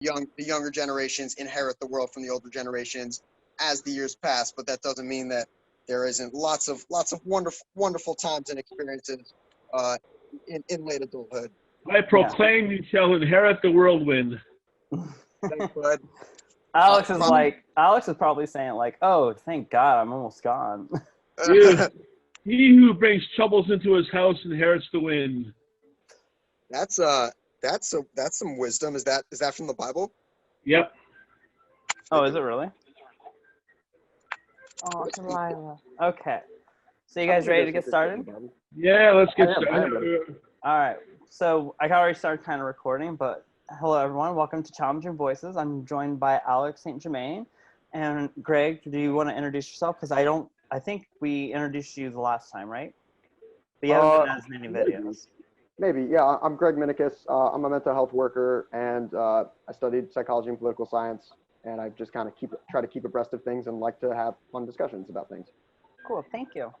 the younger generations inherit the world from the older generations as the years pass, but that doesn't mean that there isn't lots of wonderful times and experiences in late adulthood. I proclaim you shall inherit the whirlwind. Thanks, bud. Alex is probably saying like, oh, thank God, I'm almost gone. He who brings troubles into his house inherits the wind. That's some wisdom. Is that from the Bible? Yep. Oh, is it really? Oh, Delilah. Okay. So you guys ready to get started? Yeah, let's get started. All right. So I already started kind of recording, but hello everyone. Welcome to Challenging Voices. I'm joined by Alex St. Germain and Greg. Do you want to introduce yourself? Because I think we introduced you the last time, right? But you haven't done as many videos. Maybe, yeah. I'm Greg Minikis. I'm a mental health worker, and I studied psychology and political science. And I just kind of try to keep abreast of things and like to have fun discussions about things. Cool, thank you.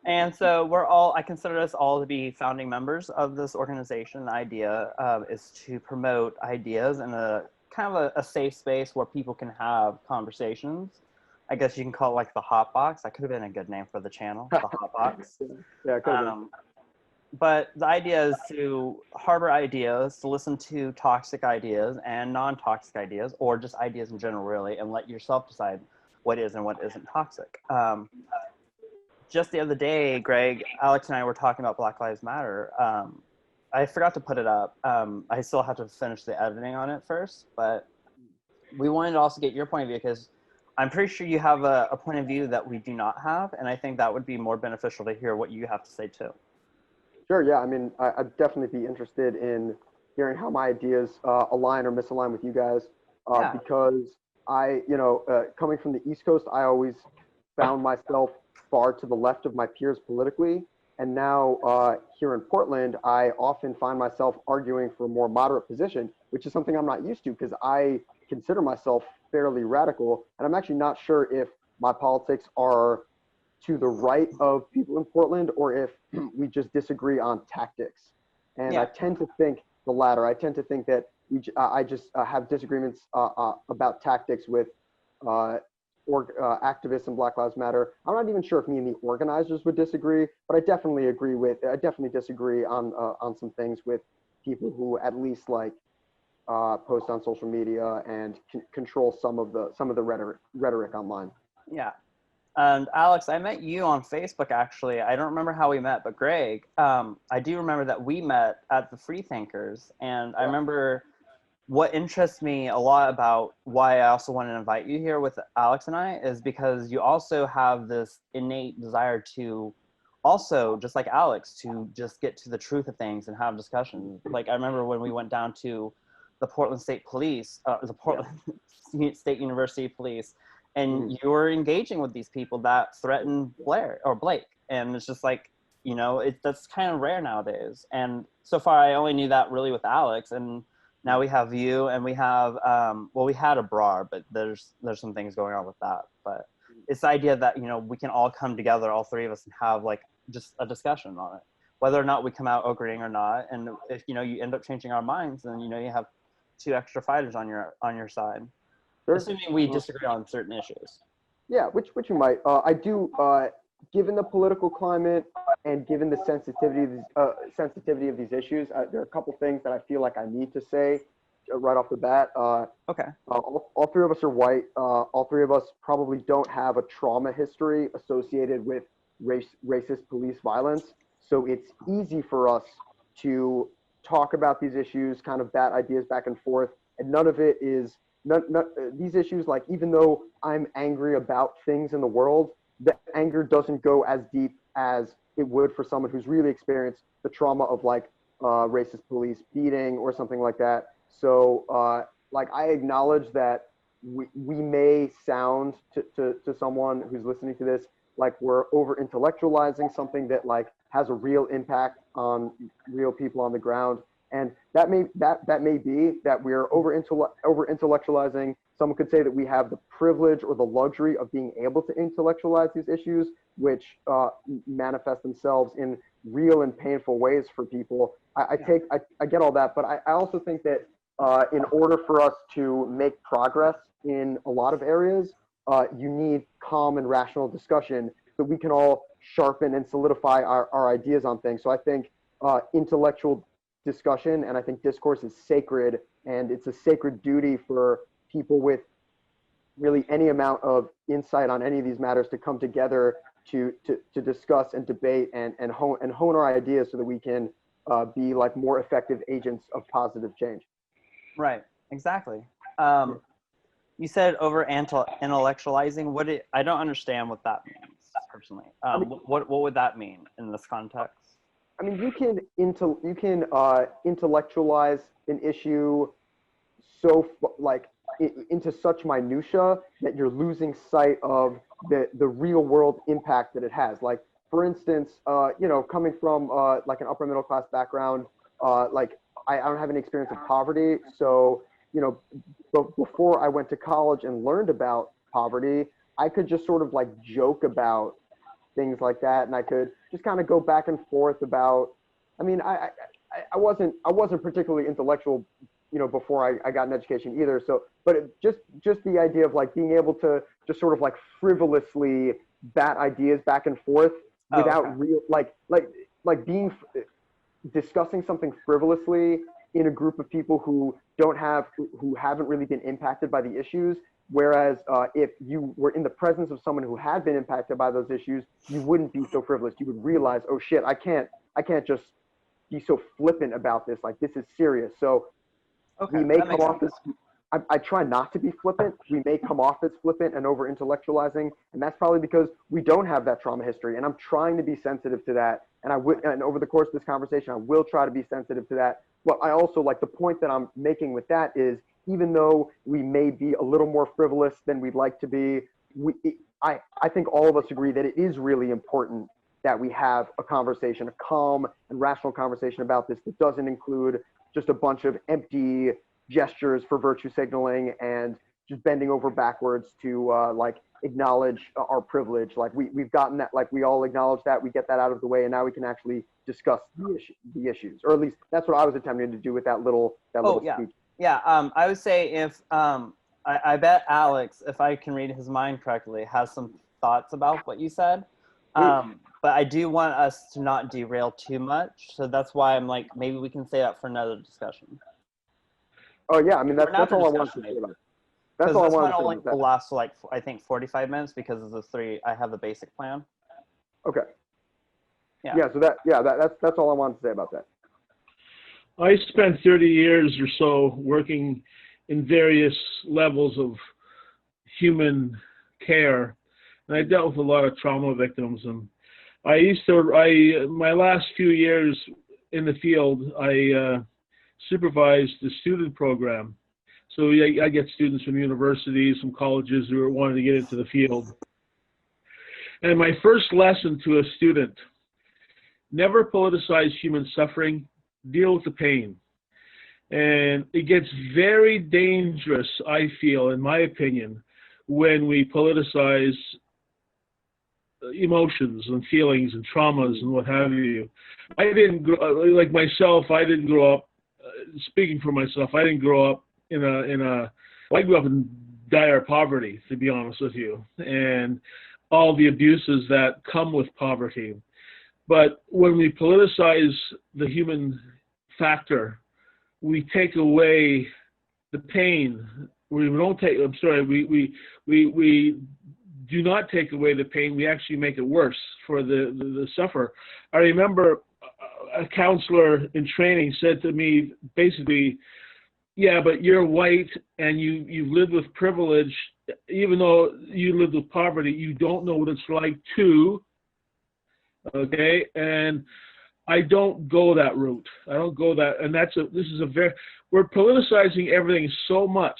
And so I consider us all to be founding members of this organization. The idea is to promote ideas in a kind of a safe space where people can have conversations. I guess you can call it like the hot box. That could have been a good name for the channel, the hot box. Yeah, it could have been. But the idea is to harbor ideas, to listen to toxic ideas and non-toxic ideas, or just ideas in general, really, and let yourself decide what is and what isn't toxic. Just the other day, Greg, Alex, and I were talking about Black Lives Matter. I forgot to put it up. I still have to finish the editing on it first, but we wanted to also get your point of view because I'm pretty sure you have a point of view that we do not have, and I think that would be more beneficial to hear what you have to say too. Sure, yeah. I mean, I'd definitely be interested in hearing how my ideas align or misalign with you guys because coming from the East Coast, I always found myself far to the left of my peers politically. And now here in Portland, I often find myself arguing for a more moderate position, which is something I'm not used to because I consider myself fairly radical. And I'm actually not sure if my politics are to the right of people in Portland or if we just disagree on tactics. And I tend to think the latter. I tend to think that I just have disagreements about tactics with activists in Black Lives Matter. I'm not even sure if me and the organizers would disagree, but I definitely disagree on some things with people who at least like post on social media and control some of the rhetoric online. Yeah. And Alex, I met you on Facebook, actually. I don't remember how we met, but Greg, I do remember that we met at the Free Thinkers. And I remember what interests me a lot about why I also wanted to invite you here with Alex and I is because you also have this innate desire to also, just like Alex, to just get to the truth of things and have discussions. Like I remember when we went down to the Portland State Police, the Portland State University Police, and you're engaging with these people that threaten Blake. And it's just like, that's kind of rare nowadays. And so far I only knew that really with Alex. And now we have you and we have, we had a brar, but there's some things going on with that. But it's the idea that, we can all come together, all three of us, and have like just a discussion on it, whether or not we come out agreeing or not. And if, you end up changing our minds, then, you have 2 extra fighters on your side. Sure. Assuming we disagree on certain issues. Yeah, which you might. I do, given the political climate and given the sensitivity of these issues, there are a couple things that I feel like I need to say right off the bat. Okay. All three of us are white. All three of us probably don't have a trauma history associated with racist police violence. So it's easy for us to talk about these issues, kind of bat ideas back and forth, and none of it is. These issues, like even though I'm angry about things in the world, the anger doesn't go as deep as it would for someone who's really experienced the trauma of like racist police beating or something like that. So I acknowledge that we may sound to someone who's listening to this like we're over intellectualizing something that like has a real impact on real people on the ground. And that may be that we're over intellectualizing. Someone could say that we have the privilege or the luxury of being able to intellectualize these issues, which manifest themselves in real and painful ways for people. I get all that, but I also think that in order for us to make progress in a lot of areas, you need calm and rational discussion so we can all sharpen and solidify our ideas on things. So I think intellectual discussion and I think discourse is sacred, and it's a sacred duty for people with really any amount of insight on any of these matters to come together to discuss and debate and hone our ideas so that we can be like more effective agents of positive change. Right. Exactly. You said over intellectualizing. I don't understand what that means personally. What would that mean in this context? I mean, you can intellectualize an issue so into such minutia that you're losing sight of the real world impact that it has. Like, for instance, coming from like an upper middle class background, like I don't have any experience of poverty, so but before I went to college and learned about poverty, I could just sort of like joke about things like that, and I could just kind of go back and forth about. I mean, I wasn't particularly intellectual, before I got an education either. So, but just the idea of like being able to just sort of like frivolously bat ideas back and forth without real like being discussing something frivolously in a group of people who haven't really been impacted by the issues. Whereas if you were in the presence of someone who had been impacted by those issues, you wouldn't be so frivolous. You would realize, oh shit, I can't just be so flippant about this. Like, this is serious. So we may come off as, I try not to be flippant. We may come off as flippant and over intellectualizing, and that's probably because we don't have that trauma history. And I'm trying to be sensitive to that. And and over the course of this conversation, I will try to be sensitive to that. Well, I also like the point that I'm making with that is, even though we may be a little more frivolous than we'd like to be, I think all of us agree that it is really important that we have a conversation, a calm and rational conversation about this that doesn't include just a bunch of empty gestures for virtue signaling and just bending over backwards to like acknowledge our privilege. Like we've gotten that, like we all acknowledge that, we get that out of the way, and now we can actually discuss the issues, or at least that's what I was attempting to do with that little speech. Yeah, I would say if I bet Alex, if I can read his mind correctly, has some thoughts about what you said. But I do want us to not derail too much, so that's why I'm like, maybe we can say that for another discussion. Oh yeah, I mean that's all I wanted to say about it. That's all I wanted to say about that. Will last like I think 45 minutes because of the three. I have the basic plan. Okay. Yeah. So that's all I wanted to say about that. I spent 30 years or so working in various levels of human care, and I dealt with a lot of trauma victims. And my last few years in the field, I supervised the student program. So I get students from universities, from colleges who are wanting to get into the field. And my first lesson to a student: never politicize human suffering. Deal with the pain. And it gets very dangerous, I feel, in my opinion, when we politicize emotions and feelings and traumas and what have you. I didn't grow up, speaking for myself, I didn't grow up I grew up in dire poverty, to be honest with you, and all the abuses that come with poverty. But when we politicize the human factor, we take away the pain. We do not take away the pain. We actually make it worse for the sufferer. I remember a counselor in training said to me, basically, yeah, but you're white and you've lived with privilege. Even though you lived with poverty, you don't know what it's like to. Okay, and I don't go that route. I don't go that, and we're politicizing everything so much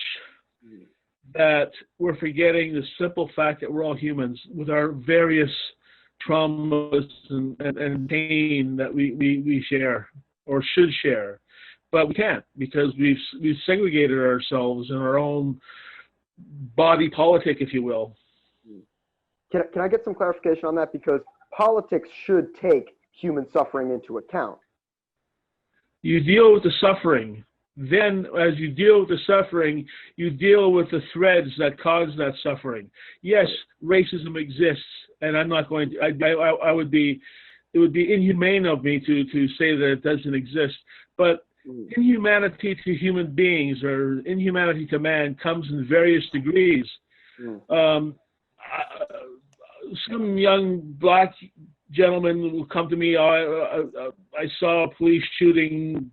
that we're forgetting the simple fact that we're all humans with our various traumas and pain that we share or should share, but we can't because we've segregated ourselves in our own body politic, if you will. Can I get some clarification on that? Because politics should take human suffering into account. You deal with the suffering. then as you deal with the suffering, you deal with the threads that cause that suffering. Yes, racism exists, and I'm not going to, I would be, it would be inhumane of me to say that it doesn't exist. But inhumanity to human beings or inhumanity to man comes in various degrees. Some young black gentleman will come to me, I saw police shooting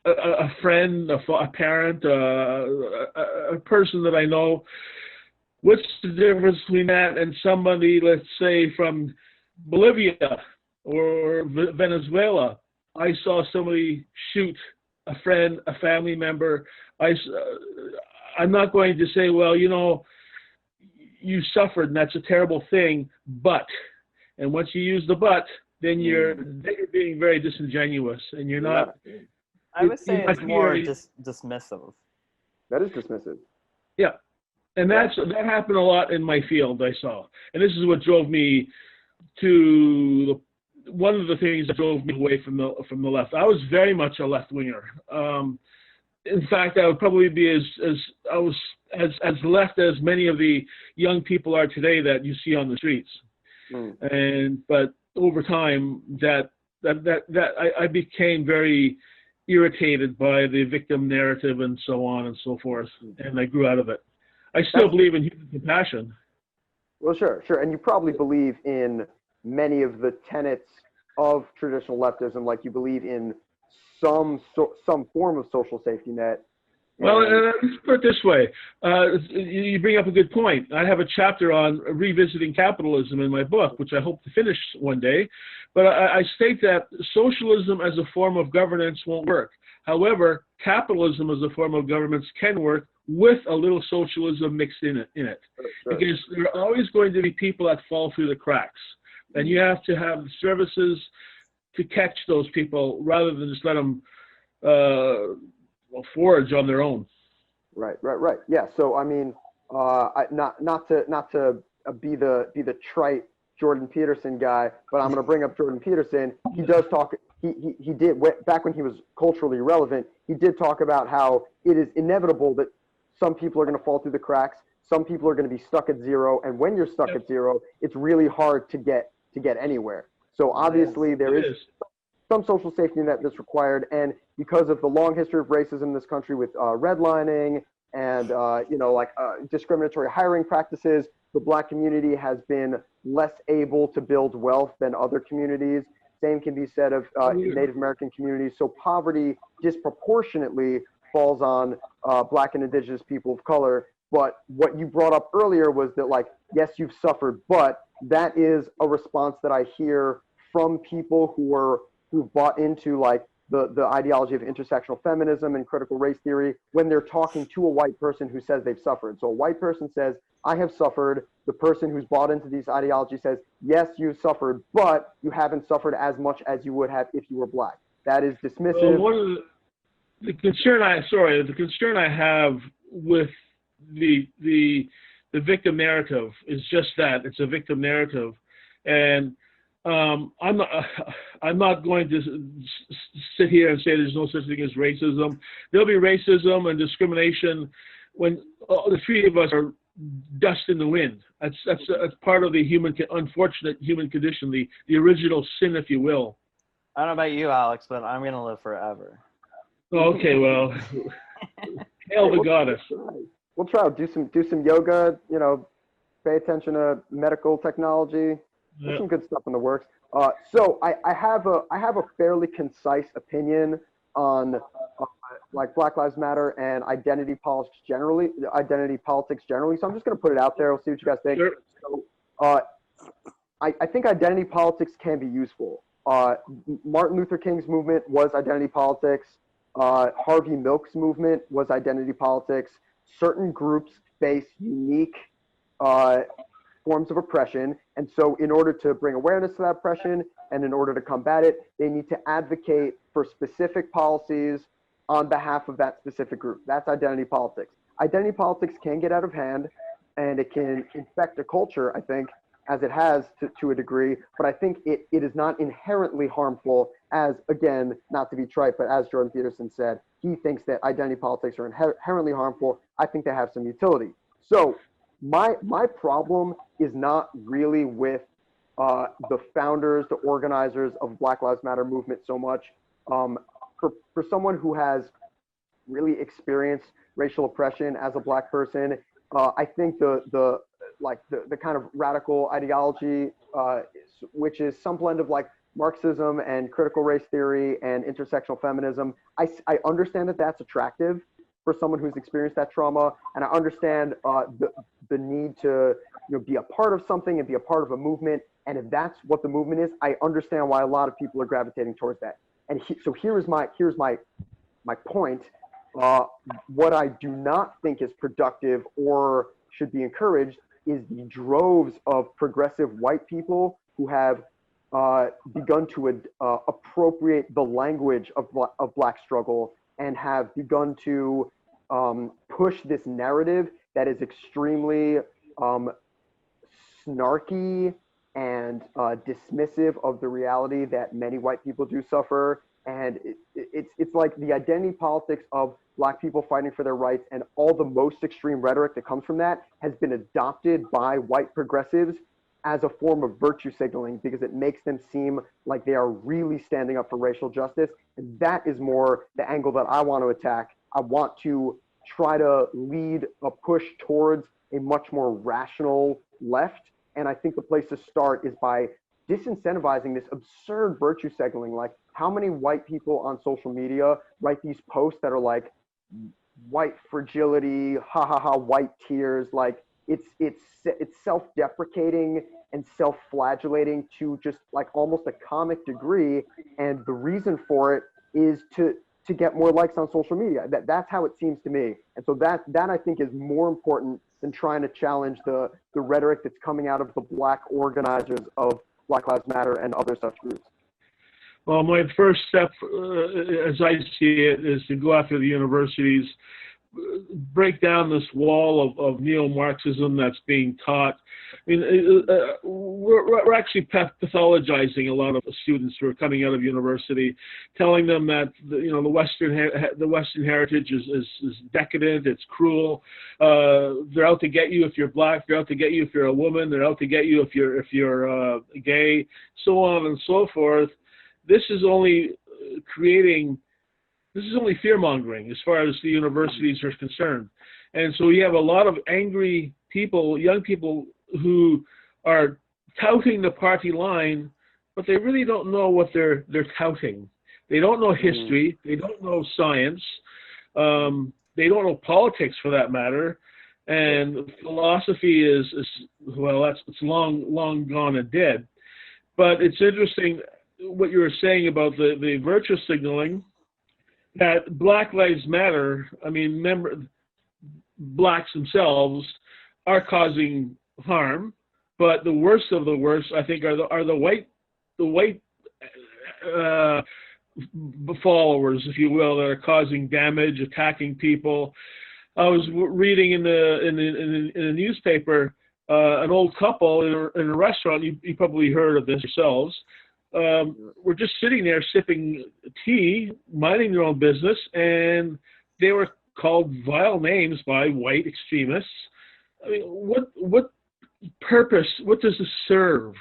a friend, a parent, a person that I know. What's the difference between that and somebody, let's say, from Bolivia or Venezuela? I saw somebody shoot a friend, a family member. I'm not going to say, well, you know, you suffered and that's a terrible thing, but, and once you use the but, then you're being very disingenuous, and you're not. I would say it's more dismissive. That is dismissive. Yeah, and that happened a lot in my field. I saw, and this is what drove me to one of the things that drove me away from the left. I was very much a left winger. In fact, I would probably be as left as many of the young people are today that you see on the streets. But over time, I became very irritated by the victim narrative and so on and so forth, and I grew out of it. I still believe in human compassion. Well, sure, and you probably believe in many of the tenets of traditional leftism, like you believe in some form of social safety net. Well, let's put it this way. You bring up a good point. I have a chapter on revisiting capitalism in my book, which I hope to finish one day. But I state that socialism as a form of governance won't work. However, capitalism as a form of governance can work with a little socialism mixed in it. Sure. Because there are always going to be people that fall through the cracks. And you have to have services to catch those people rather than just let them forage on their own. Right. Yeah. So I mean, not to be the trite Jordan Peterson guy, but I'm going to bring up Jordan Peterson. He does talk. He did back when he was culturally relevant. He did talk about how it is inevitable that some people are going to fall through the cracks. Some people are going to be stuck at zero, and when you're stuck at zero, it's really hard to get anywhere. So obviously there is some social safety net that's required, and because of the long history of racism in this country with redlining and discriminatory hiring practices, the black community has been less able to build wealth than other communities. Same can be said of Native American communities. So poverty disproportionately falls on black and indigenous people of color. But what you brought up earlier was that, like, yes, you've suffered, but that is a response that I hear from people who've bought into like the ideology of intersectional feminism and critical race theory when they're talking to a white person who says they've suffered. So a white person says, I have suffered. The person who's bought into these ideologies says, yes, you've suffered, but you haven't suffered as much as you would have if you were black. That is dismissive. Well, the concern I have with the victim narrative is just that it's a victim narrative, and I'm not going to sit here and say there's no such thing as racism. There'll be racism and discrimination when the three of us are dust in the wind. That's part of the unfortunate human condition, the original sin, if you will. I don't know about you, Alex, but I'm gonna live forever. Okay, well, hail the goddess. We'll try. Do some yoga. Pay attention to medical technology. There's some good stuff in the works. So I have a fairly concise opinion on like Black Lives Matter and identity politics generally. So I'm just going to put it out there. We'll see what you guys think. Sure. So I think identity politics can be useful. Martin Luther King's movement was identity politics. Harvey Milk's movement was identity politics. Certain groups face unique forms of oppression, and so in order to bring awareness to that oppression and in order to combat it, they need to advocate for specific policies on behalf of that specific group. That's identity politics. Identity politics can get out of hand, and it can infect a culture, I think, as it has to a degree, but I think it is not inherently harmful, as, again, not to be trite, but as Jordan Peterson said, he thinks that identity politics are inherently harmful. I think they have some utility. So my problem is not really with the founders, the organizers of Black Lives Matter movement so much. For someone who has really experienced racial oppression as a Black person, I think the kind of radical ideology, which is some blend of like Marxism and critical race theory and intersectional feminism, I understand that that's attractive for someone who's experienced that trauma, and I understand the need to be a part of something and be a part of a movement. And if that's what the movement is, I understand why a lot of people are gravitating towards that. And so here's my point. What I do not think is productive or should be encouraged is the droves of progressive white people who have begun to appropriate the language of Black struggle and have begun to push this narrative that is extremely snarky and dismissive of the reality that many white people do suffer. And it's like the identity politics of Black people fighting for their rights and all the most extreme rhetoric that comes from that has been adopted by white progressives as a form of virtue signaling, because it makes them seem like they are really standing up for racial justice. And that is more the angle that I want to attack. I want to try to lead a push towards a much more rational left. And I think the place to start is by disincentivizing this absurd virtue signaling. Like, how many white people on social media write these posts that are like, white fragility, ha ha ha, white tears? Like, it's self-deprecating and self-flagellating to just like almost a comic degree. And the reason for it is to get more likes on social media. That's how it seems to me. And so that I think is more important than trying to challenge the rhetoric that's coming out of the Black organizers of Black Lives Matter and other such groups. Well, my first step, as I see it, is to go after the universities, break down this wall of neo-Marxism that's being taught. I mean, we're actually pathologizing a lot of students who are coming out of university, telling them that the Western heritage is decadent, it's cruel. They're out to get you if you're Black. They're out to get you if you're a woman. They're out to get you if you're gay, so on and so forth. This is only fear-mongering as far as the universities are concerned. And so we have a lot of angry people, young people, who are touting the party line, but they really don't know what they're touting. They don't know history. They don't know science. They don't know politics, for that matter. And philosophy is it's long gone and dead. But it's interesting what you were saying about the virtue signaling, that Black Lives Matter, I mean, Blacks themselves are causing harm, but the worst of the worst, I think, are the white followers, if you will, that are causing damage, attacking people. I was reading in the newspaper, an old couple in a restaurant. You probably heard of this yourselves. Were just sitting there sipping tea, minding their own business, and they were called vile names by white extremists. I mean, what purpose? What does this serve?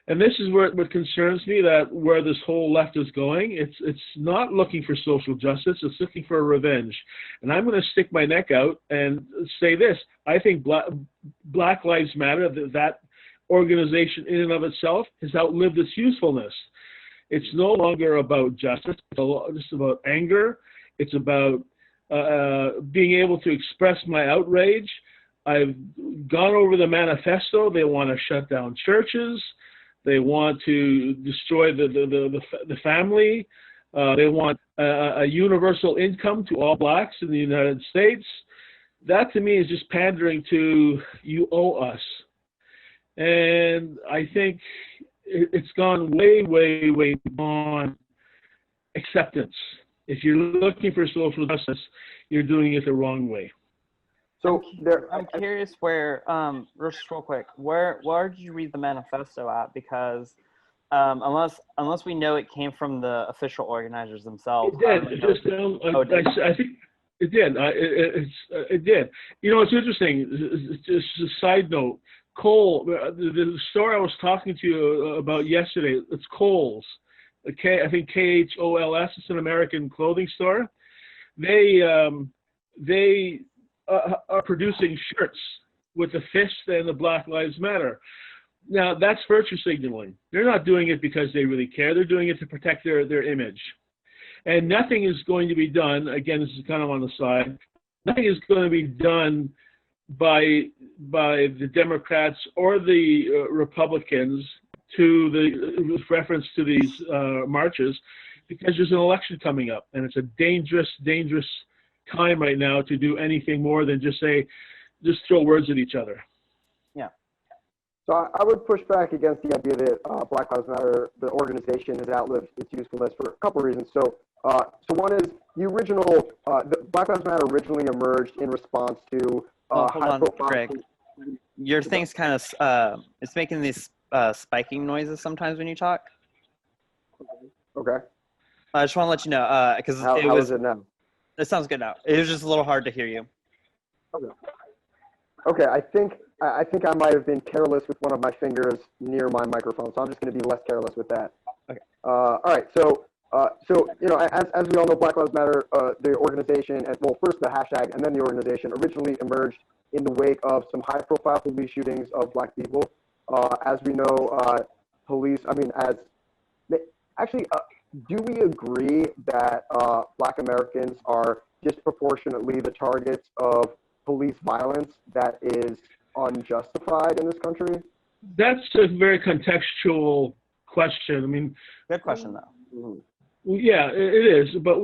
And this is what concerns me, that where this whole left is going, it's not looking for social justice, it's looking for revenge. And I'm going to stick my neck out and say this: I think Black Lives Matter, that organization in and of itself, has outlived its usefulness. It's no longer about justice. It's just about anger. It's about being able to express my outrage. I've gone over the manifesto. They want to shut down churches. They want to destroy the family. They want a universal income to all Blacks in the United States. That, to me, is just pandering to, you owe us. And I think it's gone way, way, way beyond acceptance. If you're looking for social justice, you're doing it the wrong way. So I'm curious where, just real quick, where did you read the manifesto at? Because unless we know it came from the official organizers themselves. It did. I think it did. It did. You know, it's interesting. Just a side note. Kohl, the store I was talking to you about yesterday, it's Kohl's. I think KHOLS. It's an American clothing store. They are producing shirts with the fist and the Black Lives Matter. Now, that's virtue signaling. They're not doing it because they really care. They're doing it to protect their image. And nothing is going to be done, again, this is kind of on the side, nothing is going to be done by the Democrats or the Republicans with reference to these marches, because there's an election coming up. And it's a dangerous, dangerous time right now to do anything more than just throw words at each other. Yeah. So I would push back against the idea that Black Lives Matter, the organization, has outlived its usefulness for a couple of reasons. So one is the original, the Black Lives Matter originally emerged in response to hold on, Greg. Your thing's kind of, it's making these spiking noises sometimes when you talk. Okay. I just want to let you know, because how is it now? It sounds good now. It was just a little hard to hear you. Okay. Okay, I think I might have been careless with one of my fingers near my microphone, so I'm just going to be less careless with that. Okay. All right. So you know, as we all know, Black Lives Matter, the organization, and well, first the hashtag and then the organization, originally emerged in the wake of some high-profile police shootings of Black people. As we know, police. I mean, do we agree that Black Americans are disproportionately the targets of police violence that is unjustified in this country? That's a very contextual question. I mean, good question though. Mm-hmm. Yeah, it is. But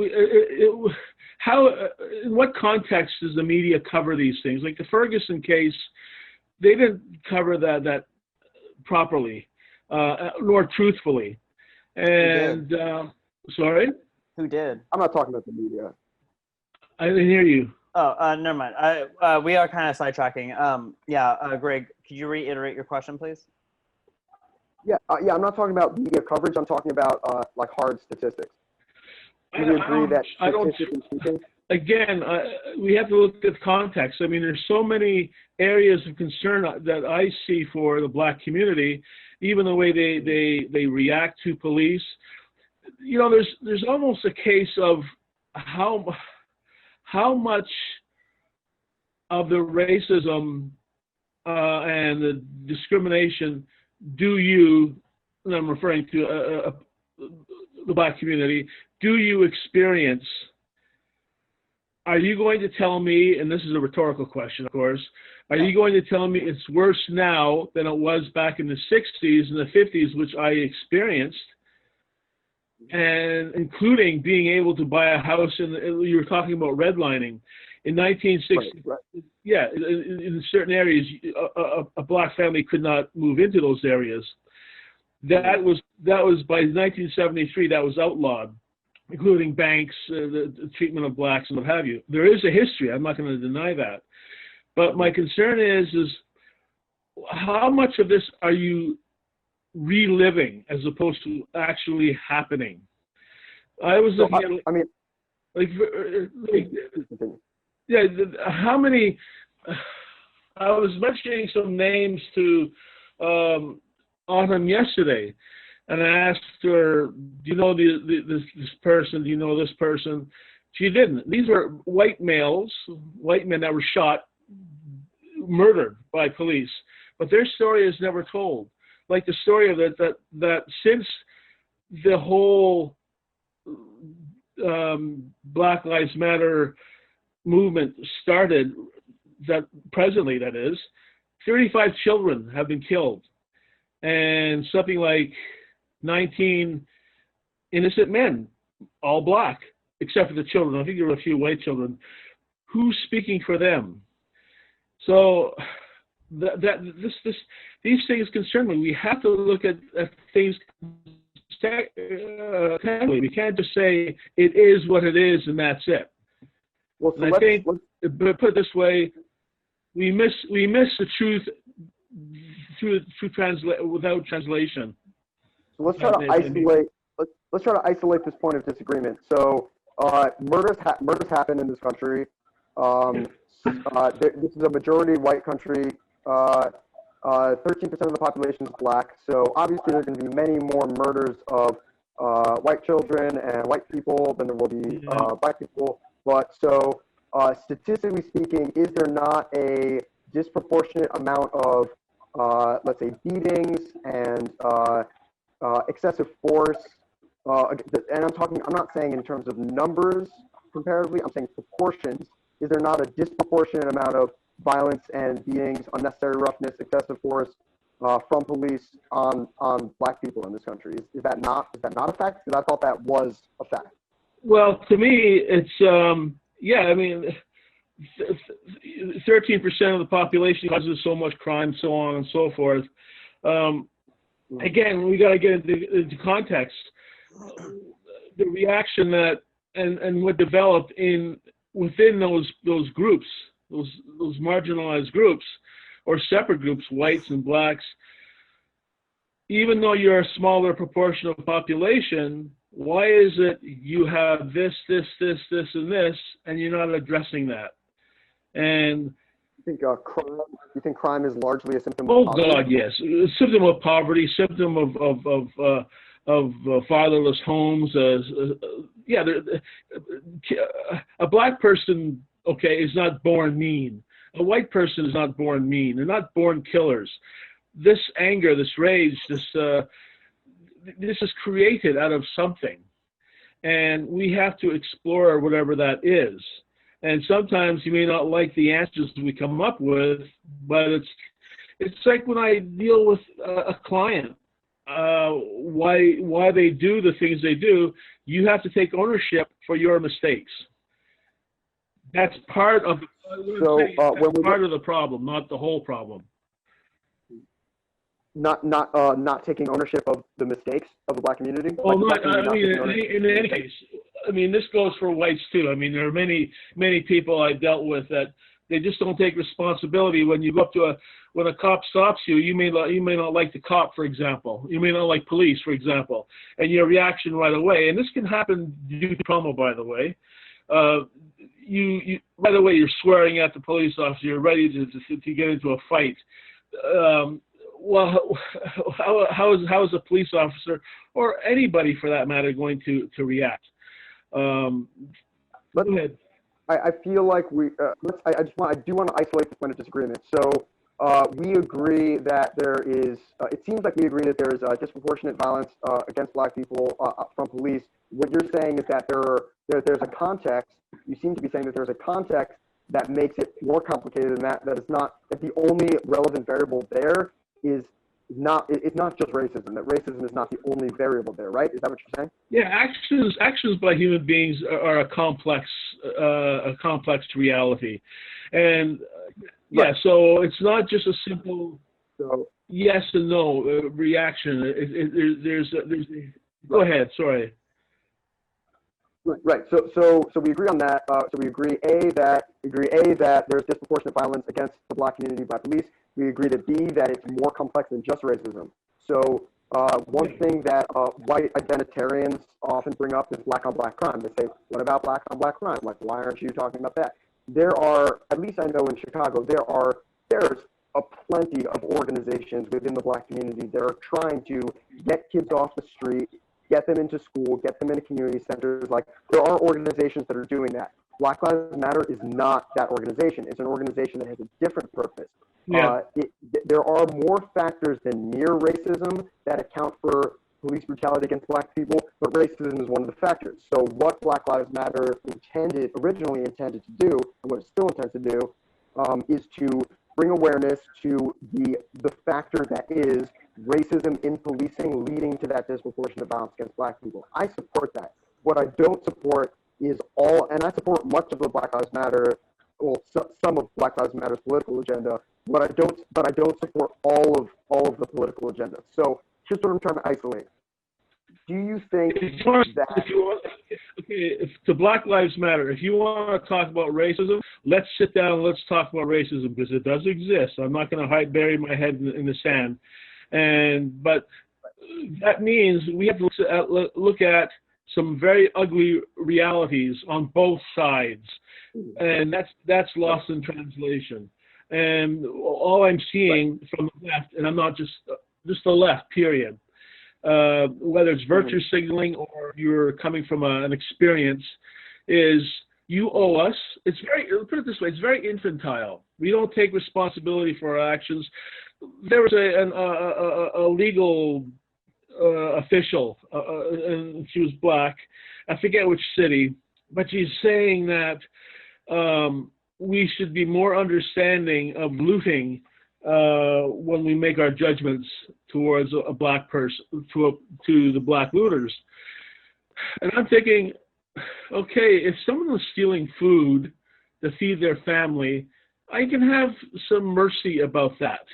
how? In what context does the media cover these things? Like the Ferguson case, they didn't cover that properly, nor truthfully. And sorry, who did? I'm not talking about the media. I didn't hear you. Oh, never mind. We are kind of sidetracking. Greg, could you reiterate your question, please? Yeah, I'm not talking about media coverage. I'm talking about like hard statistics. Do you agree that statistically speaking? Again, we have to look at context. I mean, there's so many areas of concern that I see for the Black community, even the way they react to police. You know, there's almost a case of how much of the racism and the discrimination do you, and I'm referring to the Black community, do you experience? Are you going to tell me, and this is a rhetorical question, of course, are you going to tell me it's worse now than it was back in the 60s and the 50s, which I experienced, and including being able to buy a house, you were talking about redlining. In 1960, right. Yeah, in certain areas, a Black family could not move into those areas. That was by 1973, that was outlawed, including banks, the treatment of Blacks and what have you. There is a history. I'm not going to deny that. But my concern is how much of this are you reliving as opposed to actually happening? I was looking how many? I was mentioning some names to Autumn yesterday, and I asked her, "Do you know this person? Do you know this person?" She didn't. These were white males, white men that were shot, murdered by police, but their story is never told. Like the story of that since the whole Black Lives Matter movement started, that presently that is, 35 children have been killed, and something like 19 innocent men, all Black, except for the children. I think there were a few white children. Who's speaking for them? So these things concern me. We have to look at things carefully. We can't just say it is what it is and that's it. Well, so I think, but put it this way, we miss the truth without translation. So let's try to isolate. Let's try to isolate this point of disagreement. So murders happen in this country. This is a majority white country. 13% of the population is black. So obviously, there's going to be many more murders of white children and white people than there will be black people. But so statistically speaking, is there not a disproportionate amount of let's say beatings and excessive force? And I'm not saying in terms of numbers comparatively, I'm saying proportions. Is there not a disproportionate amount of violence and beatings, unnecessary roughness, excessive force from police on black people in this country? Is that not a fact? Because I thought that was a fact. Well, to me, it's yeah. I mean, 13% of the population causes so much crime, so on and so forth. Again, we got to get into context. The reaction that and what developed within those groups, those marginalized groups or separate groups, whites and blacks. Even though you're a smaller proportion of the population, why is it you have this, and this, and you're not addressing that? And you think crime is largely a symptom of poverty? God, yes, a symptom of poverty, symptom of fatherless homes. Yeah, a black person, okay, is not born mean. A white person is not born mean. They're not born killers. This anger, this rage, this is created out of something, and we have to explore whatever that is. And sometimes you may not like the answers we come up with, but it's like when I deal with a client, why they do the things they do. You have to take ownership for your mistakes. That's part of part of the problem, not the whole problem. Not taking ownership of the mistakes of the black community. Well, in any case, I mean, this goes for whites too. I mean, there are many people I dealt with that they just don't take responsibility. When you go up to when a cop stops you, you may not like the cop, for example. You may not like police, for example, and your reaction right away. And this can happen due to trauma, by the way. You right away you're swearing at the police officer. You're ready to get into a fight. Well, how is a police officer or anybody for that matter going to react? Go ahead. I feel like I do want to isolate the point of disagreement. So we agree that there is. It seems like we agree that there is disproportionate violence against black people from police. What you're saying is that there's a context. You seem to be saying that there's a context that makes it more complicated than that. That is not that the only relevant variable there is not. It's not just racism. That racism is not the only variable there, right? Is that what you're saying? Yeah, actions by human beings are a complex reality, and yeah, so it's not just a simple yes and no reaction. There's go ahead. Sorry. Right. So we agree on that. So we agree that there's disproportionate violence against the black community by police. We agree that B, that it's more complex than just racism. So one thing that white identitarians often bring up is black on black crime. They say, what about black on black crime? Like, why aren't you talking about that? There are, at least I know in Chicago, there's a plenty of organizations within the black community that are trying to get kids off the street, get them into school, get them into community centers. Like, there are organizations that are doing that. Black Lives Matter is not that organization. It's an organization that has a different purpose. Yeah. There are more factors than mere racism that account for police brutality against black people, but racism is one of the factors. So what Black Lives Matter originally intended to do, and what it still intends to do, is to bring awareness to the factor that is racism in policing leading to that disproportionate violence against black people. I support that. What I don't support is and I support much of the Black Lives Matter, well, some of Black Lives Matter's political agenda, but I don't support all of the political agenda. So here's what I'm trying to isolate. do you think If you want, that if to Black Lives Matter, if you want to talk about racism, let's sit down and let's talk about racism because it does exist. I'm not going to bury my head in the sand, but that means we have to look at some very ugly realities on both sides, and that's lost in translation. And all I'm seeing from the left, and I'm not just the left, period. Whether it's virtue signaling or you're coming from an experience, is you owe us. It's very, put it this way, it's very infantile. We don't take responsibility for our actions. There was a legal official, and she was black. I forget which city, but she's saying that we should be more understanding of looting when we make our judgments towards a black person, to the black looters. And I'm thinking, okay, if someone was stealing food to feed their family, I can have some mercy about that.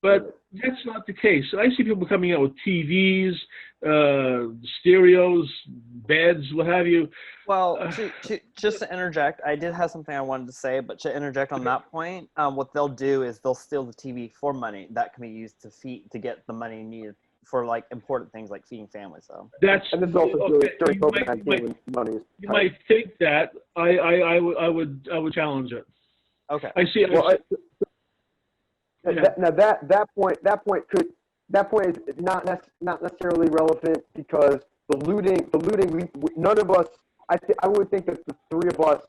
But that's not the case. I see people coming out with TVs, stereos, beds, what have you. Well, just to interject, I did have something I wanted to say, but to interject on that point, what they'll do is they'll steal the TV for money that can be used to get the money needed for like important things like feeding families. So and this is also during COVID-19 when money is you tight. might think that I would challenge it. Okay. I see. Now that point is not necessarily relevant because the looting none of us, I would think that the three of us,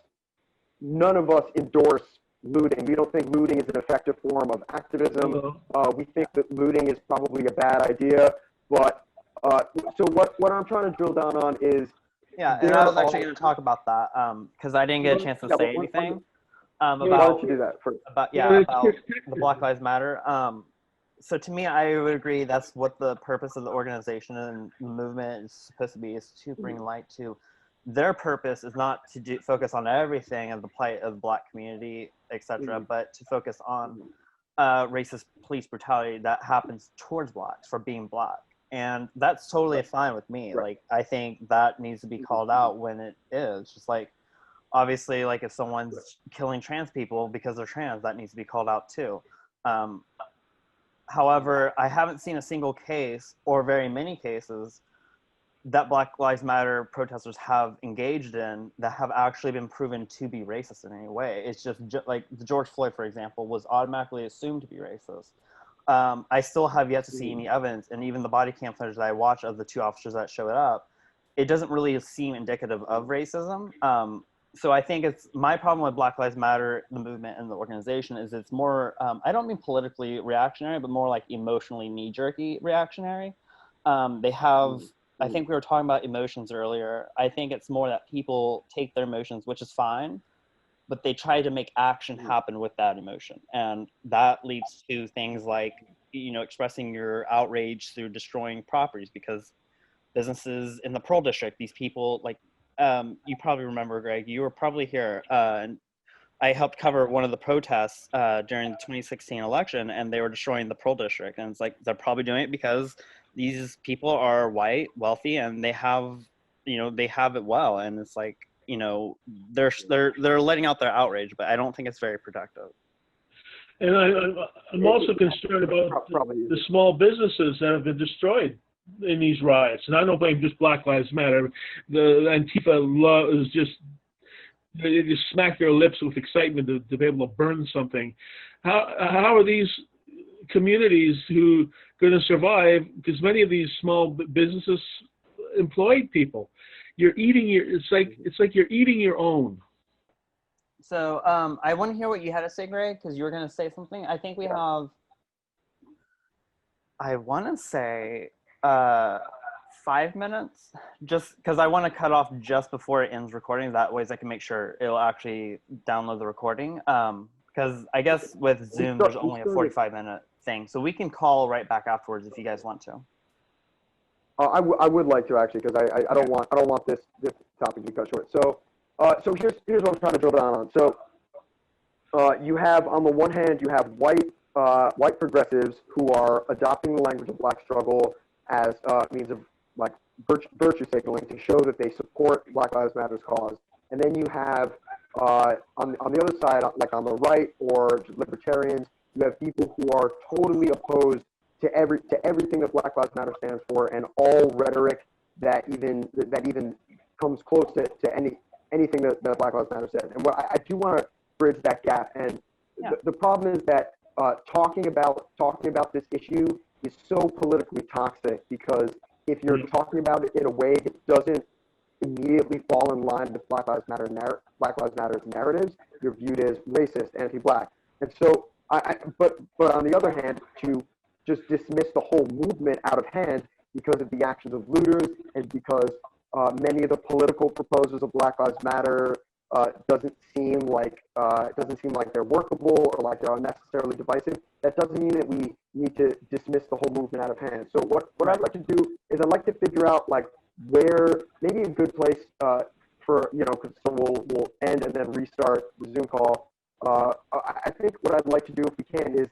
none of us endorse looting. We don't think looting is an effective form of activism. We think that looting is probably a bad idea. But so what I'm trying to drill down on is and I was actually going to talk about that because I didn't get a chance to say anything. Why don't you do that first? About the Black Lives Matter. So to me, I would agree that's what the purpose of the organization and the movement is supposed to be, is to bring light to. Their purpose is not to focus on everything of the plight of the black community, etc., but to focus on racist police brutality that happens towards blacks for being black. And that's totally fine with me. Like, I think that needs to be called out when it is. Just like, obviously, like if someone's killing trans people because they're trans, that needs to be called out too. However, I haven't seen a single case or very many cases that Black Lives Matter protesters have engaged in that have actually been proven to be racist in any way. It's just like the George Floyd, for example, was automatically assumed to be racist. I still have yet to see any evidence, and even the body cam footage that I watched of the two officers that showed up, it doesn't really seem indicative of racism. So I think it's my problem with Black Lives Matter, the movement and the organization, is it's more, I don't mean politically reactionary, but more like emotionally knee-jerky reactionary. They have, I think we were talking about emotions earlier. I think it's more that people take their emotions, which is fine, but they try to make action happen with that emotion. And that leads to things like, expressing your outrage through destroying properties, because businesses in the Pearl District, these people, like, you probably remember, Greg, you were probably here, and I helped cover one of the protests during the 2016 election, and they were destroying the Pearl District. And it's like, they're probably doing it because these people are white, wealthy, and they have, they have it well. And it's like, they're letting out their outrage, but I don't think it's very productive. And I'm also concerned about the small businesses that have been destroyed in these riots. And I don't blame just Black Lives Matter. The Antifa is just, they just smack their lips with excitement to be able to burn something. How are these communities who going to survive? Because many of these small businesses employ people. You're eating it's like you're eating your own. So I want to hear what you had to say, Greg, because you were going to say something. I think we have, I want to say 5 minutes, just because I want to cut off just before it ends recording. That way I can make sure it'll actually download the recording. Because I guess with Zoom, there's only a 45-minute thing. So we can call right back afterwards if you guys want to. I would like to, actually, because I don't want this topic to cut short. So here's what I'm trying to drill down on. So you have, on the one hand, you have white progressives who are adopting the language of black struggle as a means of like virtue signaling to show that they support Black Lives Matter's cause. And then you have on the other side, like on the right or libertarians, you have people who are totally opposed to everything that Black Lives Matter stands for, and all rhetoric that even comes close to anything that Black Lives Matter says. And what I do want to bridge that gap. And the problem is that talking about this issue is so politically toxic, because if you're talking about it in a way that doesn't immediately fall in line with Black Lives Matter's narratives, you're viewed as racist, anti-Black. And so, but on the other hand, to just dismiss the whole movement out of hand because of the actions of looters, and because many of the political proposals of Black Lives Matter doesn't seem like they're workable or like they're unnecessarily divisive. That doesn't mean that we need to dismiss the whole movement out of hand. So what I'd like to do is I'd like to figure out like where maybe a good place for, so we'll end and then restart the Zoom call. I think what I'd like to do, if we can, is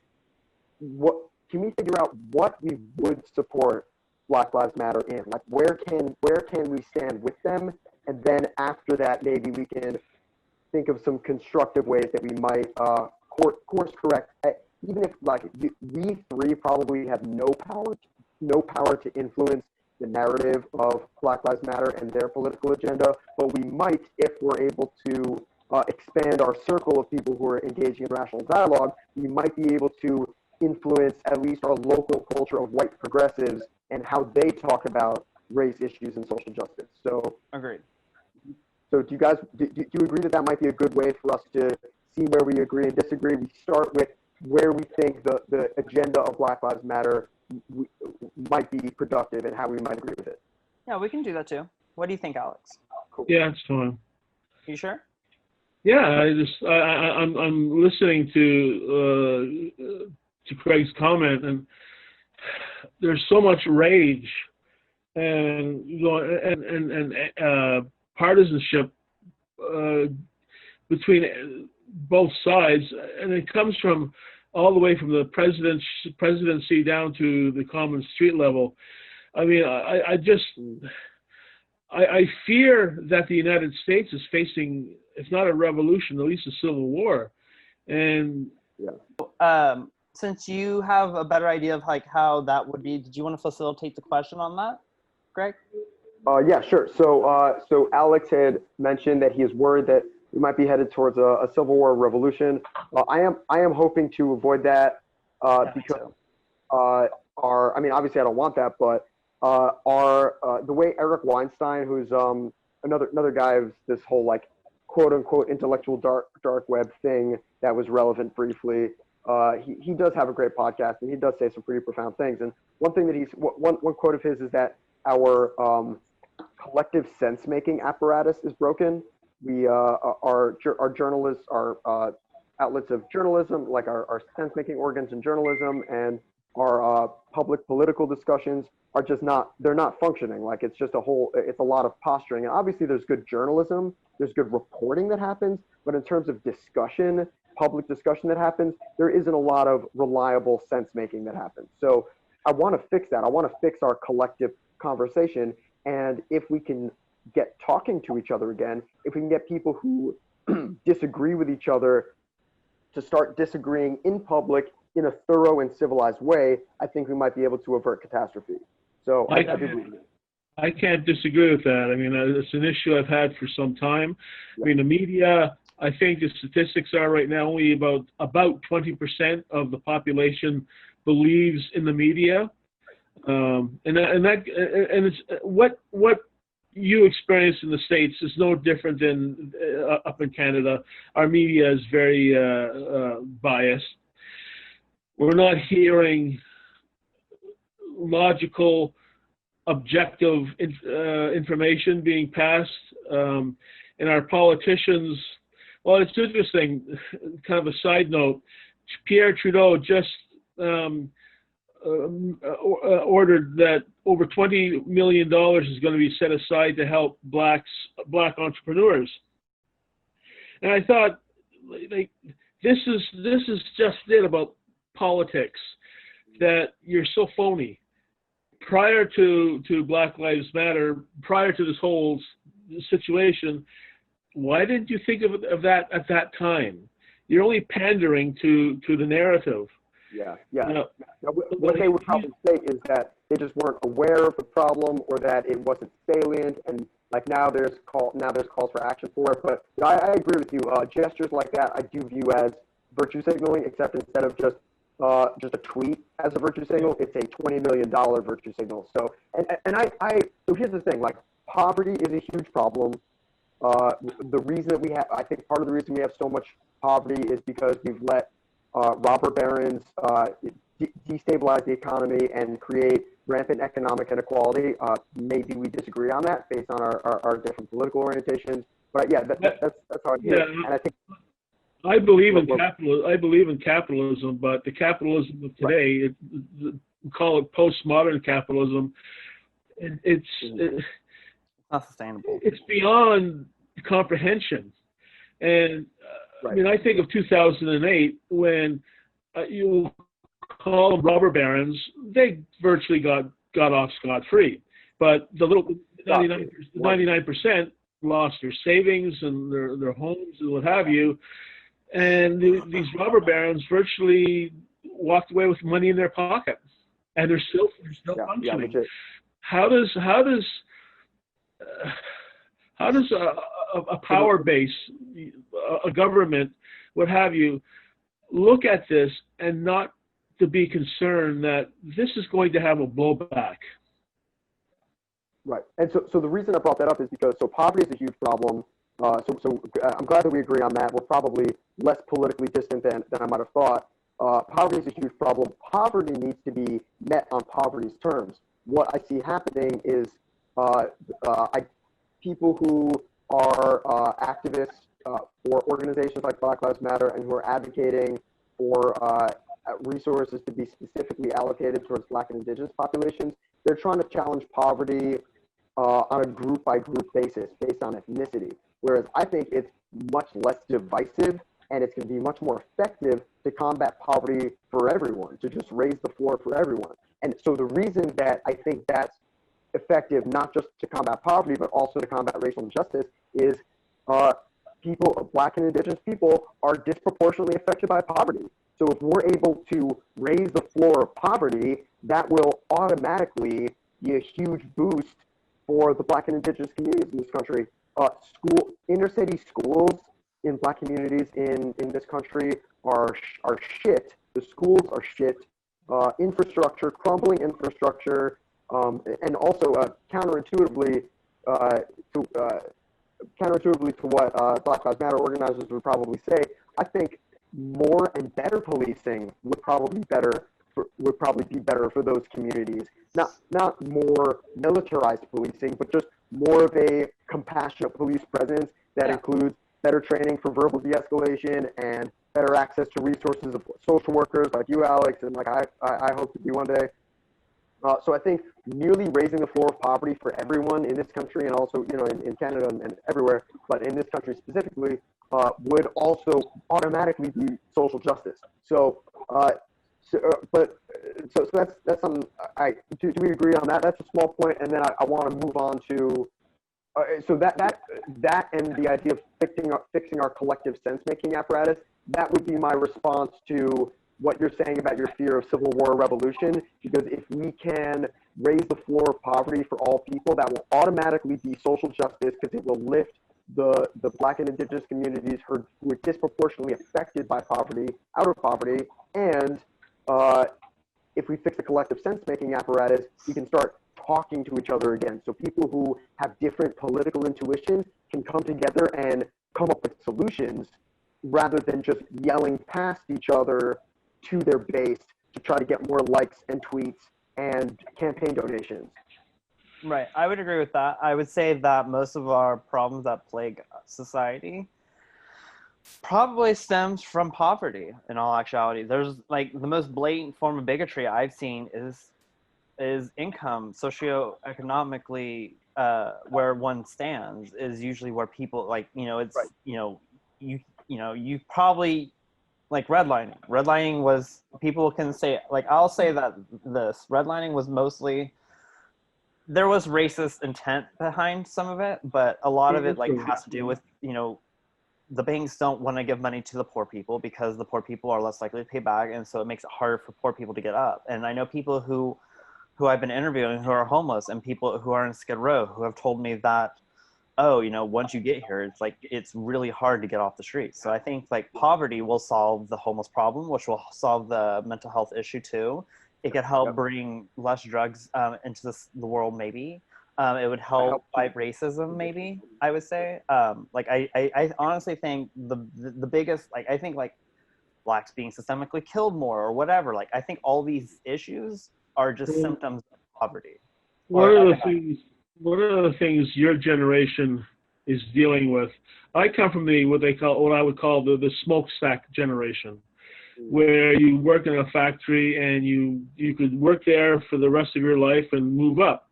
can we figure out what we would support Black Lives Matter in? Like where can we stand with them? And then after that, maybe we can think of some constructive ways that we might course correct. Even if like we three probably have no power to influence the narrative of Black Lives Matter and their political agenda, but we might, if we're able to expand our circle of people who are engaging in rational dialogue, we might be able to influence at least our local culture of white progressives and how they talk about race issues and social justice. So, agreed. So do you agree that might be a good way for us to see where we agree and disagree? We start with where we think the agenda of Black Lives Matter might be productive and how we might agree with it. Yeah, we can do that too. What do you think, Alex? Cool. Yeah, it's fine. You sure? Yeah, I'm listening to Craig's comment, and there's so much rage and partisanship between both sides, and it comes from all the way from the presidency down to the common street level. I mean, I fear that the United States is facing, if not a revolution, at least a civil war. And since you have a better idea of like how that would be, did you want to facilitate the question on that, Greg? Yeah, sure. So Alex had mentioned that he is worried that we might be headed towards a civil war revolution. I am hoping to avoid that because I mean, obviously I don't want that, but the way Eric Weinstein, who's another guy of this whole like quote unquote intellectual dark web thing that was relevant briefly, he does have a great podcast, and he does say some pretty profound things. And one thing that one quote of his is that our collective sense-making apparatus is broken. We our journalists, our outlets of journalism, like our sense-making organs in journalism, and our public political discussions are just they're not functioning. Like it's a lot of posturing. And obviously there's good journalism, there's good reporting that happens, but in terms of discussion, public discussion that happens, there isn't a lot of reliable sense-making that happens. So I want to fix that. I want to fix our collective conversation. And if we can get talking to each other again, if we can get people who disagree with each other to start disagreeing in public in a thorough and civilized way, I think we might be able to avert catastrophe. So I do believe it. I can't disagree with that. I mean, it's an issue I've had for some time. Yeah. I mean, the media, I think the statistics are right now only about 20% of the population believes in the media. And it's what you experience in the States is no different than up in Canada. Our media is very biased. We're not hearing logical, objective information being passed. And our politicians, well, it's interesting, kind of a side note, Pierre Trudeau just ordered that over $20 million is going to be set aside to help black entrepreneurs. And I thought, like, this is just it about politics, that you're so phony. prior to Black Lives Matter, prior to this whole situation, why didn't you think of that at that time? You're only pandering to the narrative. Yeah. Now, Now, what they would probably say is that they just weren't aware of the problem, or that it wasn't salient, and like now there's calls for action for it. But I agree with you. Gestures like that I do view as virtue signaling, except instead of just a tweet as a virtue signal, it's a $20 million virtue signal. So so here's the thing: like, poverty is a huge problem. The reason that I think part of the reason we have so much poverty is because we've let robber barons destabilize the economy and create rampant economic inequality. Maybe we disagree on that based on our different political orientations, but yeah, that's how I view it. And I think I believe in capitalism, but the capitalism of today, we call it postmodern capitalism. It's not sustainable. It's beyond comprehension. And right. I mean, I think of 2008 when you call them robber barons, they virtually got off scot-free. But the little 99% lost their savings and their homes and what have you. And these robber barons virtually walked away with money in their pocket, and they're still functioning. How does a power base, a government, what have you, look at this and not to be concerned that this is going to have a blowback? Right, and so the reason I brought that up is because poverty is a huge problem. So I'm glad that we agree on that. We're probably less politically distant than I might have thought. Poverty is a huge problem. Poverty needs to be met on poverty's terms. What I see happening is people who are activists for organizations like Black Lives Matter and who are advocating for resources to be specifically allocated towards Black and Indigenous populations, they're trying to challenge poverty on a group-by-group basis based on ethnicity. Whereas I think it's much less divisive, and it's going to be much more effective to combat poverty for everyone, to just raise the floor for everyone. And so the reason that I think that's effective, not just to combat poverty, but also to combat racial injustice, is Black and Indigenous people are disproportionately affected by poverty. So if we're able to raise the floor of poverty, that will automatically be a huge boost for the Black and Indigenous communities in this country. Inner city schools in Black communities in this country are shit. The schools are shit. Infrastructure, crumbling infrastructure, and also counterintuitively to what Black Lives Matter organizers would probably say, I think more and better policing would probably be better for those communities. Not more militarized policing, but just more of a compassionate police presence that includes better training for verbal de-escalation and better access to resources of social workers like you, Alex, and like I hope to be one day. So I think merely raising the floor of poverty for everyone in this country, and also in Canada and everywhere, but in this country specifically, would also automatically be social justice. So that's something. Do we agree on that? That's a small point, and then I want to move on to. So that and the idea of fixing our collective sense-making apparatus, that would be my response to what you're saying about your fear of civil war or revolution, because if we can raise the floor of poverty for all people, that will automatically be social justice, because it will lift the Black and Indigenous communities who are disproportionately affected by poverty out of poverty. And if we fix the collective sense-making apparatus, we can start talking to each other again. So people who have different political intuitions can come together and come up with solutions rather than just yelling past each other to their base to try to get more likes and tweets and campaign donations. Right, I would agree with that. I would say that most of our problems that plague society probably stems from poverty, in all actuality. There's like the most blatant form of bigotry I've seen is income, socioeconomically, where one stands is usually where people it's right. You probably like redlining was, people can say, like, I'll say that this redlining was mostly there was racist intent behind some of it, but a lot of it like has to do with, you know, the banks don't want to give money to the poor people because the poor people are less likely to pay back, and so it makes it harder for poor people to get up. And I know people who I've been interviewing who are homeless, and people who are in Skid Row who have told me that, oh, you know, once you get here, it's like it's really hard to get off the streets. So I think like poverty will solve the homeless problem, which will solve the mental health issue too. It could help bring less drugs into the world, maybe. It would help fight racism, maybe, I would say. Like I honestly think the biggest, like, I think like blacks being systemically killed more or whatever. Like I think all these issues are just symptoms of poverty. One of the things your generation is dealing with, I come from what I would call the smokestack generation, where you work in a factory and you could work there for the rest of your life and move up.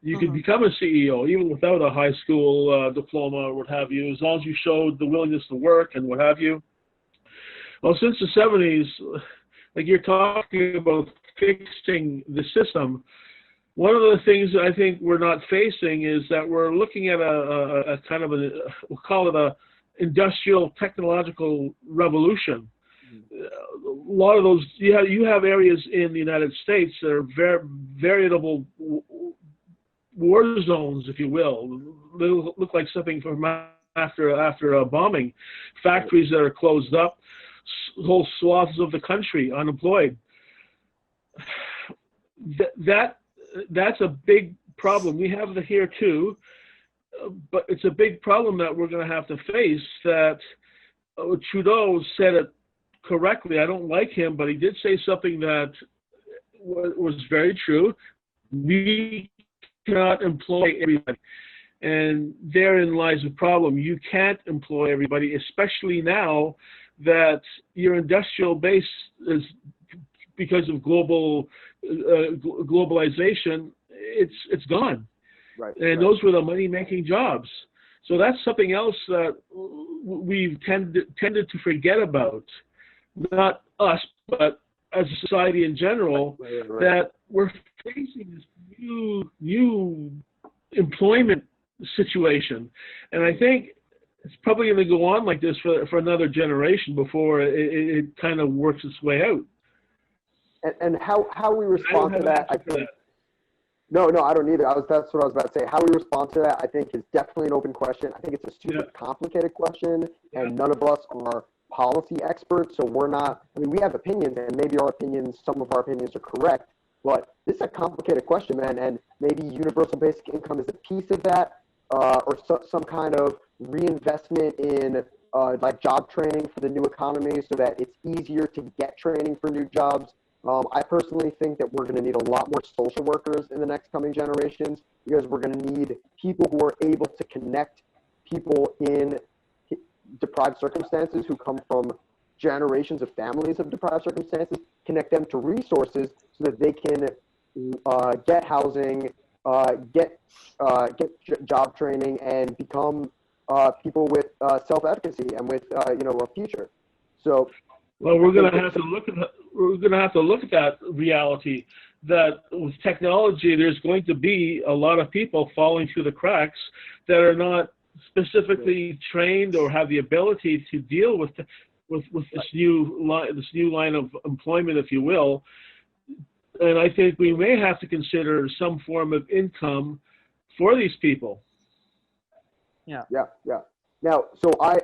You could become a CEO even without a high school diploma or what have you, as long as you showed the willingness to work and what have you. Well, since the 70s, like you're talking about fixing the system, one of the things I think we're not facing is that we're looking at a kind of we'll call it a industrial technological revolution. A lot of those, you have areas in the United States that are veritable war zones, if you will. They look like something from after a bombing. Factories that are closed up, whole swaths of the country unemployed. That's a big problem. We have it here too, but it's a big problem that we're going to have to face. That Trudeau said it correctly. I don't like him, but he did say something that was very true. We cannot employ everybody, and therein lies the problem. You can't employ everybody, especially now that your industrial base is, because of globalization, it's gone. Right. And those were the money-making jobs. So that's something else that we've tended to forget about. Not us, but as a society in general, that we're facing this new employment situation. And I think it's probably going to go on like this for another generation before it kind of works its way out. And how we respond to that, I think. No, I don't either. That's what I was about to say. How we respond to that, I think, is definitely an open question. I think it's a super complicated question, and none of us are policy experts, so we're not. I mean, we have opinions, and maybe some of our opinions are correct, but this is a complicated question, man. And maybe universal basic income is a piece of that, or some kind of reinvestment in like job training for the new economy, so that it's easier to get training for new jobs. I personally think that we're going to need a lot more social workers in the next coming generations, because we're going to need people who are able to connect people in deprived circumstances who come from generations of families of deprived circumstances, connect them to resources so that they can get housing, get job training, and become people with self-efficacy and with a future. So. Well, we're going to have to look at that reality, that with technology, there's going to be a lot of people falling through the cracks that are not specifically trained or have the ability to deal with this new line of employment, if you will. And I think we may have to consider some form of income for these people. Yeah. Now, so I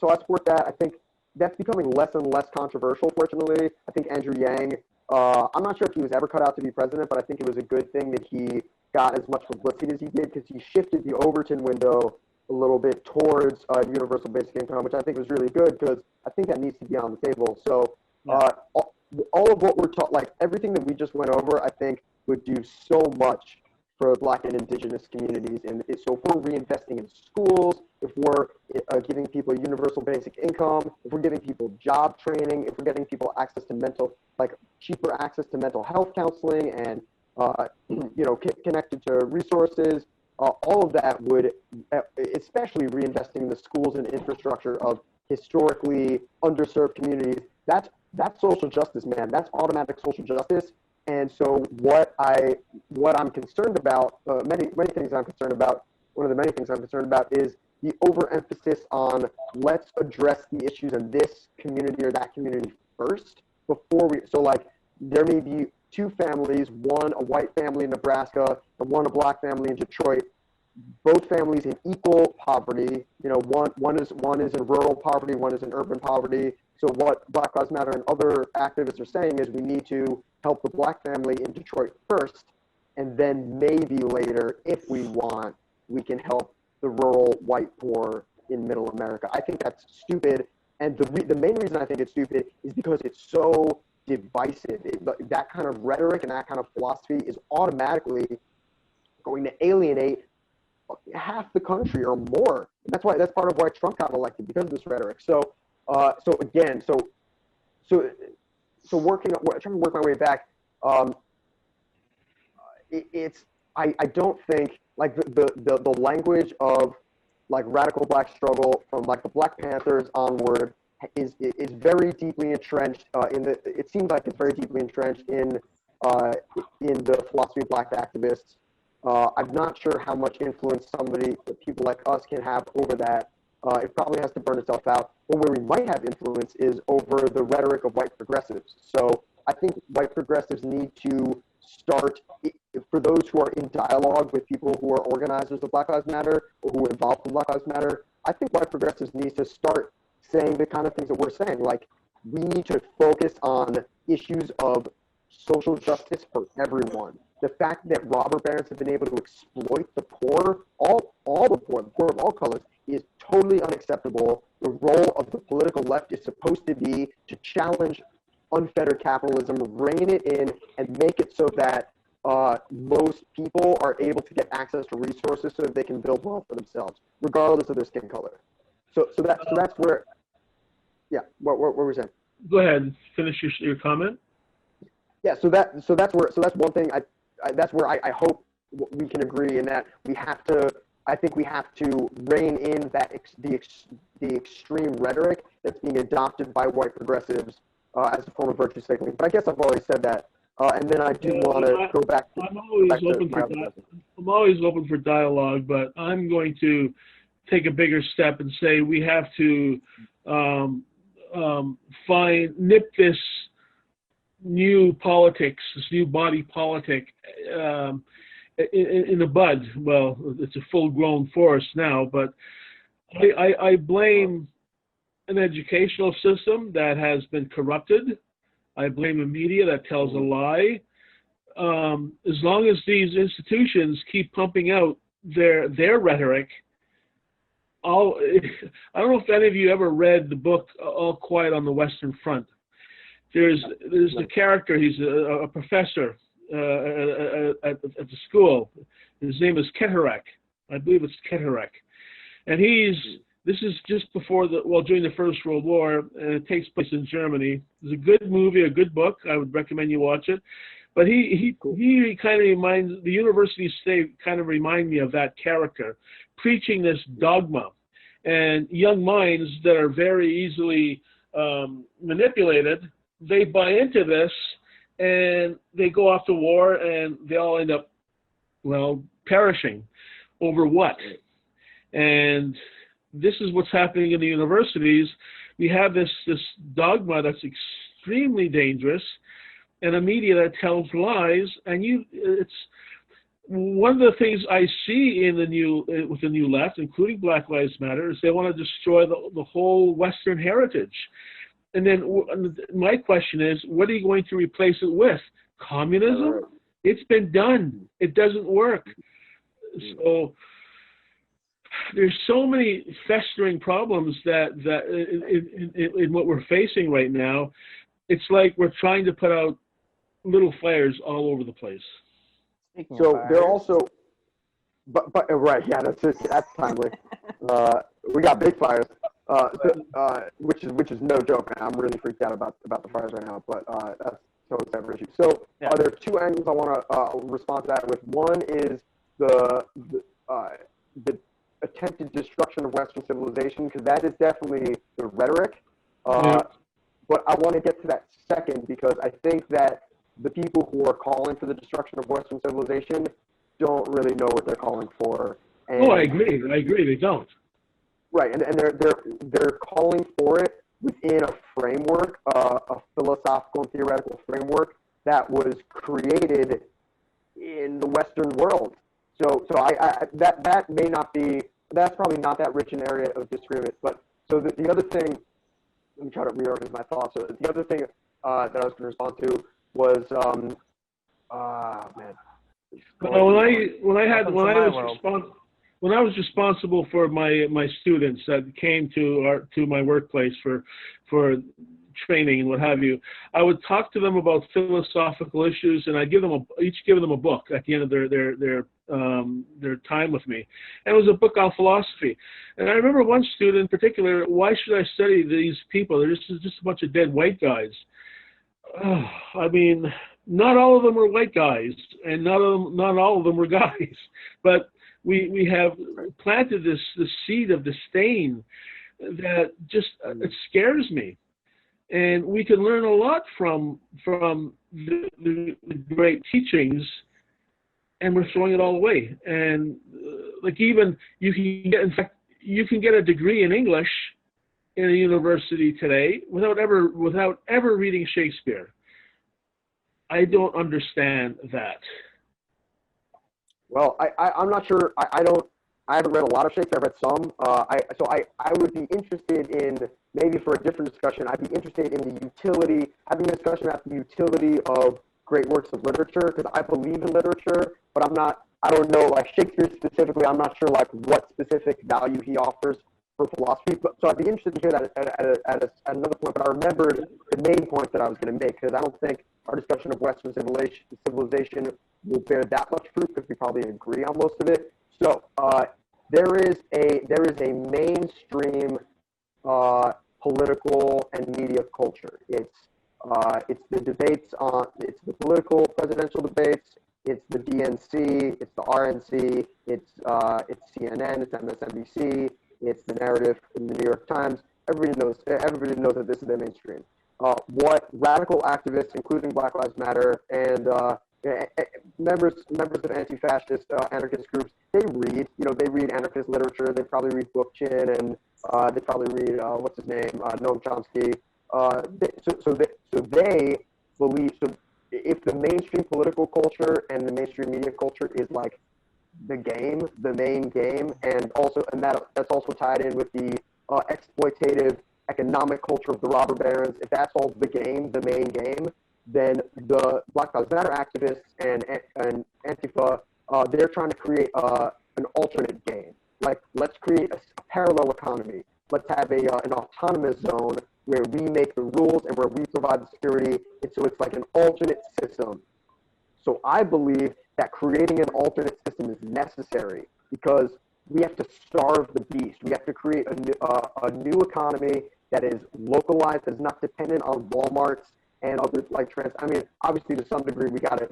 support that. I think that's becoming less and less controversial, fortunately. I think Andrew Yang, I'm not sure if he was ever cut out to be president, but I think it was a good thing that he got as much publicity as he did, because he shifted the Overton window a little bit towards universal basic income, which I think was really good, because I think that needs to be on the table. So all of what we're talking, like everything that we just went over, I think would do so much for Black and Indigenous communities. And so if we're reinvesting in schools, if we're giving people universal basic income, if we're giving people job training, if we're getting people access to cheaper access to mental health counseling, and connected to resources, all of that would, especially reinvesting in the schools and infrastructure of historically underserved communities. That's social justice, man. That's automatic social justice. And so what I'm concerned about, many things I'm concerned about. One of the many things I'm concerned about is the overemphasis on let's address the issues in this community or that community first before we. So like there may be two families, one a white family in Nebraska and one a black family in Detroit. Both families in equal poverty. You know, one is in rural poverty, one is in urban poverty. So what Black Lives Matter and other activists are saying is we need to help the black family in Detroit first, and then maybe later, if we want, we can help the rural white poor in middle America. I think that's stupid, and the main reason I think it's stupid is because it's so divisive. That kind of rhetoric and that kind of philosophy is automatically going to alienate half the country or more. That's part of why Trump got elected, because of this rhetoric. So trying to work my way back. I don't think like the language of like radical black struggle from like the Black Panthers onward is very deeply entrenched it seems like it's very deeply entrenched in the philosophy of black activists. I'm not sure how much influence people like us can have over that. It probably has to burn itself out. But where we might have influence is over the rhetoric of white progressives. So I think white progressives need to start, for those who are in dialogue with people who are organizers of Black Lives Matter or who are involved in Black Lives Matter, I think white progressives need to start saying the kind of things that we're saying. Like, we need to focus on issues of social justice for everyone. The fact that robber barons have been able to exploit the poor, all the poor of all colors, is totally unacceptable. The role of the political left is supposed to be to challenge unfettered capitalism, rein it in, and make it so that most people are able to get access to resources so that they can build wealth for themselves, regardless of their skin color. So that's where, yeah. What were we saying? Go ahead, finish your comment. Yeah. So that's one thing. That's where I hope we can agree in that we have to. I think we have to rein in the extreme rhetoric that's being adopted by white progressives as a form of virtue signaling. But I guess I've already said that, and then I do want to go back. I'm always open for dialogue, but I'm going to take a bigger step and say we have to nip this new politics, this new body politic in the bud. Well, it's a full-grown forest now, but I blame an educational system that has been corrupted. I blame a media that tells a lie. As long as these institutions keep pumping out their rhetoric, I don't know if any of you ever read the book All Quiet on the Western Front. There's a character, he's a professor at the school. His name is Keterek. I believe it's Keterek. And this is just before during the First World War, and it takes place in Germany. It's a good movie, a good book. I would recommend you watch it. But he kind of reminds, the universities today kind of remind me of that character, preaching this dogma. And young minds that are very easily manipulated, they buy into this, and they go off to war, and they all end up, perishing. Over what? And this is what's happening in the universities. We have this dogma that's extremely dangerous, and a media that tells lies. And it's one of the things I see with the new left, including Black Lives Matter, is they want to destroy the whole Western heritage. And then my question is, what are you going to replace it with? Communism? It's been done. It doesn't work. So there's so many festering problems that in what we're facing right now. It's like we're trying to put out little fires all over the place. So they're also, but right, yeah, that's timely. We got big fires, which is no joke, man. I'm really freaked out about the fires right now, but that's totally separate issue. So there are two angles I want to respond to that with. One is the attempted destruction of Western civilization, because that is definitely the rhetoric. But I want to get to that second, because I think that the people who are calling for the destruction of Western civilization don't really know what they're calling for. And, Oh, I agree. I agree. They don't. right, and they're calling for it within a framework, a philosophical and theoretical framework that was created in the Western world. So that may not be, that's probably not that rich an area of disagreement. But so the other thing, let me try to reorganize my thoughts. So the other thing that I was going to respond to was, man. When I was responsible for my students that came to my workplace for training and what have you, I would talk to them about philosophical issues, and I'd give them a book at the end of their time with me, and it was a book on philosophy. And I remember one student in particular, why should I study these people? They're just a bunch of dead white guys. I mean, not all of them were white guys, and not all of them were guys, but we have planted this seed of disdain that just it scares me. And we can learn a lot from the great teachings, and we're throwing it all away. And like even you can get a degree in English in a university today without ever reading Shakespeare. I don't understand that. Well, I'm not sure. I haven't read a lot of Shakespeare. I've read some. I would be interested in, maybe for a different discussion, I'd be interested in the utility, having a discussion about the utility of great works of literature, because I believe in literature, but I don't know, like Shakespeare specifically, I'm not sure like what specific value he offers for philosophy. So I'd be interested to hear that at another point, but I remembered the main point that I was going to make, because I don't think our discussion of Western civilization will bear that much fruit, because we probably agree on most of it. So there is a mainstream political and media culture. It's the debates it's the political presidential debates. It's the DNC. It's the RNC. It's CNN. It's MSNBC. It's the narrative in the New York Times. Everybody knows that this is the mainstream. What radical activists, including Black Lives Matter and members of anti-fascist anarchist groups, they read anarchist literature. They probably read Bookchin, and they probably read what's his name, Noam Chomsky. So they believe, so if the mainstream political culture and the mainstream media culture is like the main game, and that's also tied in with the exploitative economic culture of the robber barons, if that's all the main game, then the Black Lives Matter activists and Antifa, they're trying to create an alternate game. Like, let's create a parallel economy. Let's have an autonomous zone where we make the rules and where we provide the security. And so it's like an alternate system. So I believe that creating an alternate system is necessary, because we have to starve the beast. We have to create a new economy that is localized, that is not dependent on Walmarts and other like obviously to some degree we have to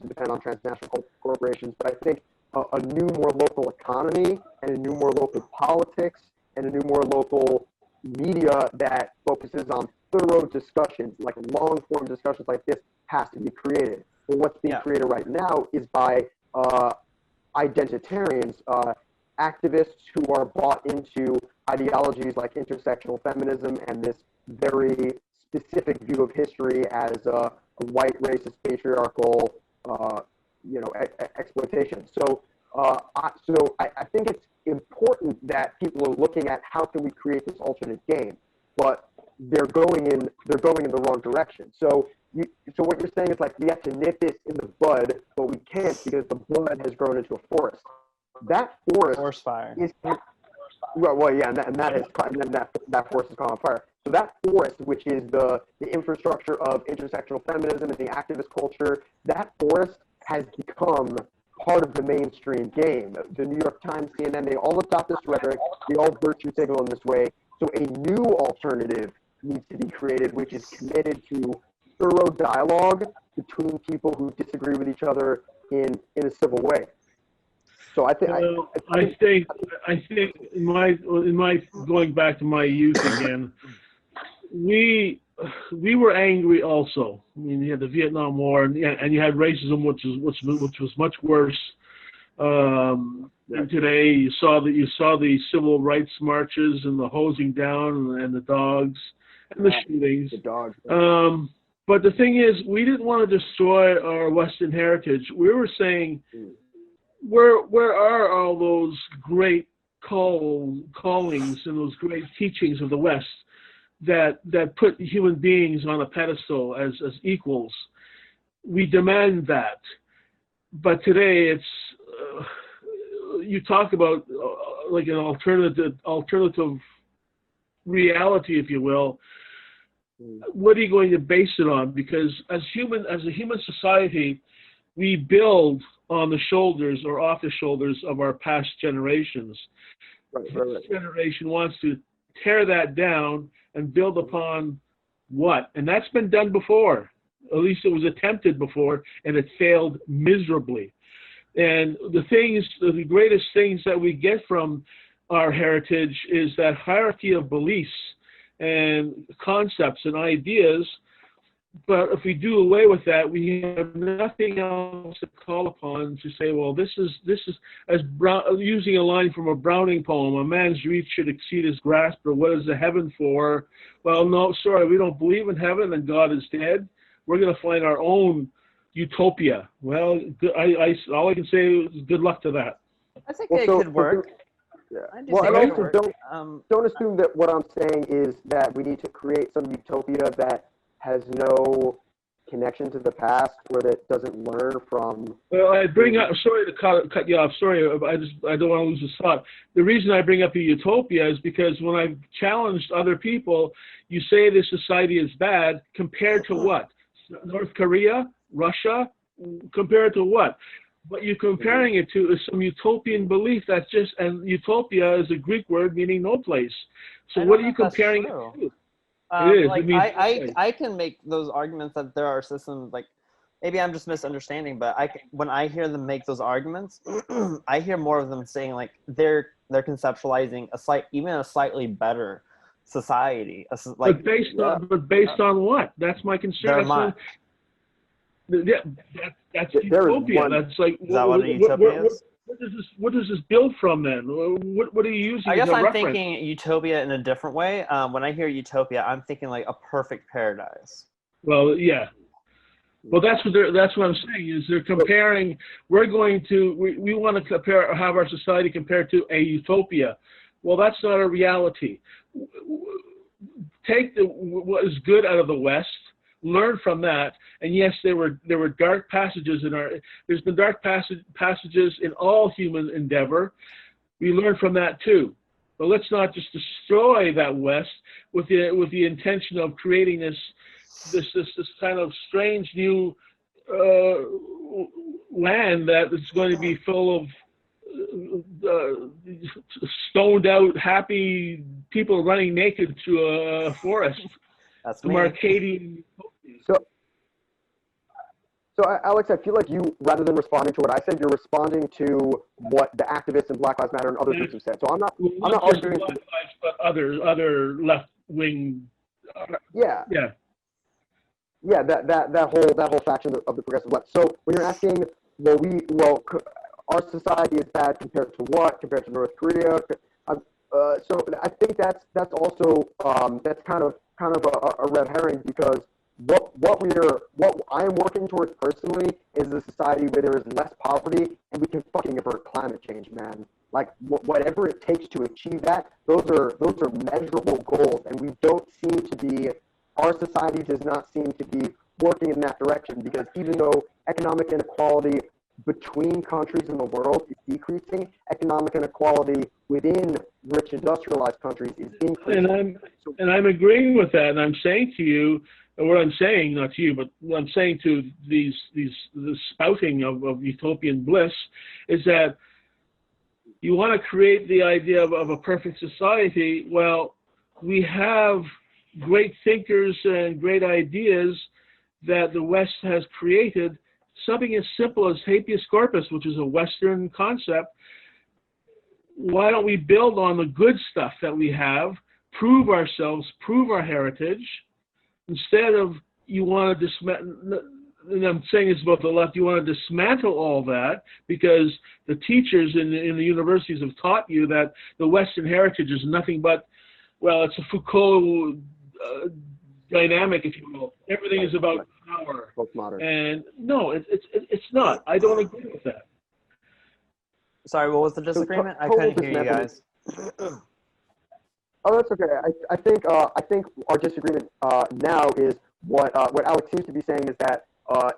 depend on transnational corporations, but I think a new, more local economy and a new, more local politics and a new, more local media that focuses on thorough discussions, like long form discussions like this, has to be created. But what's being created right now is by identitarians, activists who are bought into ideologies like intersectional feminism and this very specific view of history as a white, racist, patriarchal, exploitation. So I think it's important that people are looking at how can we create this alternate game, but they're going in the wrong direction. So what you're saying is like we have to nip this in the bud, but we can't because the bud has grown into a forest. That forest fire. is and that forest is caught on fire. So that forest, which is the infrastructure of intersectional feminism and the activist culture, that forest has become part of the mainstream game. The New York Times, CNN, they all adopt this rhetoric. They all virtue signal in this way. So a new alternative needs to be created, which is committed to thorough dialogue between people who disagree with each other in a civil way. So I think in my going back to my youth again, we we were angry also. I mean, you had the Vietnam War, and you had racism, which was much worse. And today you saw the civil rights marches and the hosing down and the dogs and the shootings. The dogs. But the thing is, we didn't want to destroy our Western heritage. We were saying, where are all those great callings and those great teachings of the West that put human beings on a pedestal as equals? We demand that. But today it's you talk about like an alternative reality, if you will. What are you going to base it on? Because as a human society, we build on the shoulders or off the shoulders of our past generations. Right. This generation wants to tear that down and build upon what? And that's been done before. At least it was attempted before, and it failed miserably. And the greatest things that we get from our heritage is that hierarchy of beliefs and concepts and ideas. But if we do away with that, we have nothing else to call upon to say, well, this is as using a line from a Browning poem, a man's reach should exceed his grasp, or what is the heaven for? Well, no, sorry, we don't believe in heaven and God is dead. We're going to find our own utopia. Well, all I can say is good luck to that. I think it could work. Yeah. I do Well, think and it could also work. don't assume that what I'm saying is that we need to create some utopia that has no connection to the past or that doesn't learn from. Well, I bring up. Sorry to cut you off. Sorry, I don't want to lose this thought. The reason I bring up the utopia is because when I've challenged other people, you say this society is bad compared to what? North Korea, Russia, compared to what? What you're comparing it to is some utopian belief that's just, and utopia is a Greek word meaning no place. So what are you comparing it to? It is. Like it means I can make those arguments that there are systems, like maybe I'm just misunderstanding, but when I hear them make those arguments, I hear more of them saying like they're conceptualizing even a slightly better society. Like, but based on what? That's my concern. That's utopia. That's like is that what a utopia is? What does this build from then? What are you using? I guess as a I'm reference? thinking utopia in a different way. When I hear utopia, I'm thinking like a perfect paradise. Well, yeah. Well, that's what I'm saying is they're comparing. We want to have our society compared to a utopia. Well, that's not a reality. Take what is good out of the West, learn from that, and yes, there were dark passages there's been dark passages in all human endeavor. We learn from that too. But let's not just destroy that West with the intention of creating this kind of strange new land that is going to be full of stoned out, happy people running naked through a forest. That's some me. Arcadian. So Alex, I feel like you, rather than responding to what I said, you're responding to what the activists in Black Lives Matter and other groups have said. So I'm not arguing. Black Lives, but other left wing. Yeah. That whole faction of the progressive left. So when you're asking, our society is bad compared to what? Compared to North Korea? So I think that's also that's kind of a red herring, because what I am working towards personally is a society where there is less poverty and we can fucking avert climate change, man. Like whatever it takes to achieve that, those are measurable goals, and we don't seem to be. Our society does not seem to be working in that direction, because even though economic inequality between countries in the world is decreasing, economic inequality within rich industrialized countries is increasing. And I'm agreeing with that, and I'm saying to you, what I'm saying, not to you, but what I'm saying to the spouting of utopian bliss is that you want to create the idea of a perfect society. Well, we have great thinkers and great ideas that the West has created. Something as simple as habeas corpus, which is a Western concept. Why don't we build on the good stuff that we have, prove ourselves, prove our heritage, instead of you want to dismantle, and I'm saying this about the left, you want to dismantle all that because the teachers in the universities have taught you that the Western heritage is nothing but, well, it's a Foucault dynamic, if you will. Everything is about power. Postmodern. And no, it's not. I don't agree with that. Sorry, what was the disagreement? I total couldn't hear you guys. Oh, that's okay. I think our disagreement now is what Alex seems to be saying is that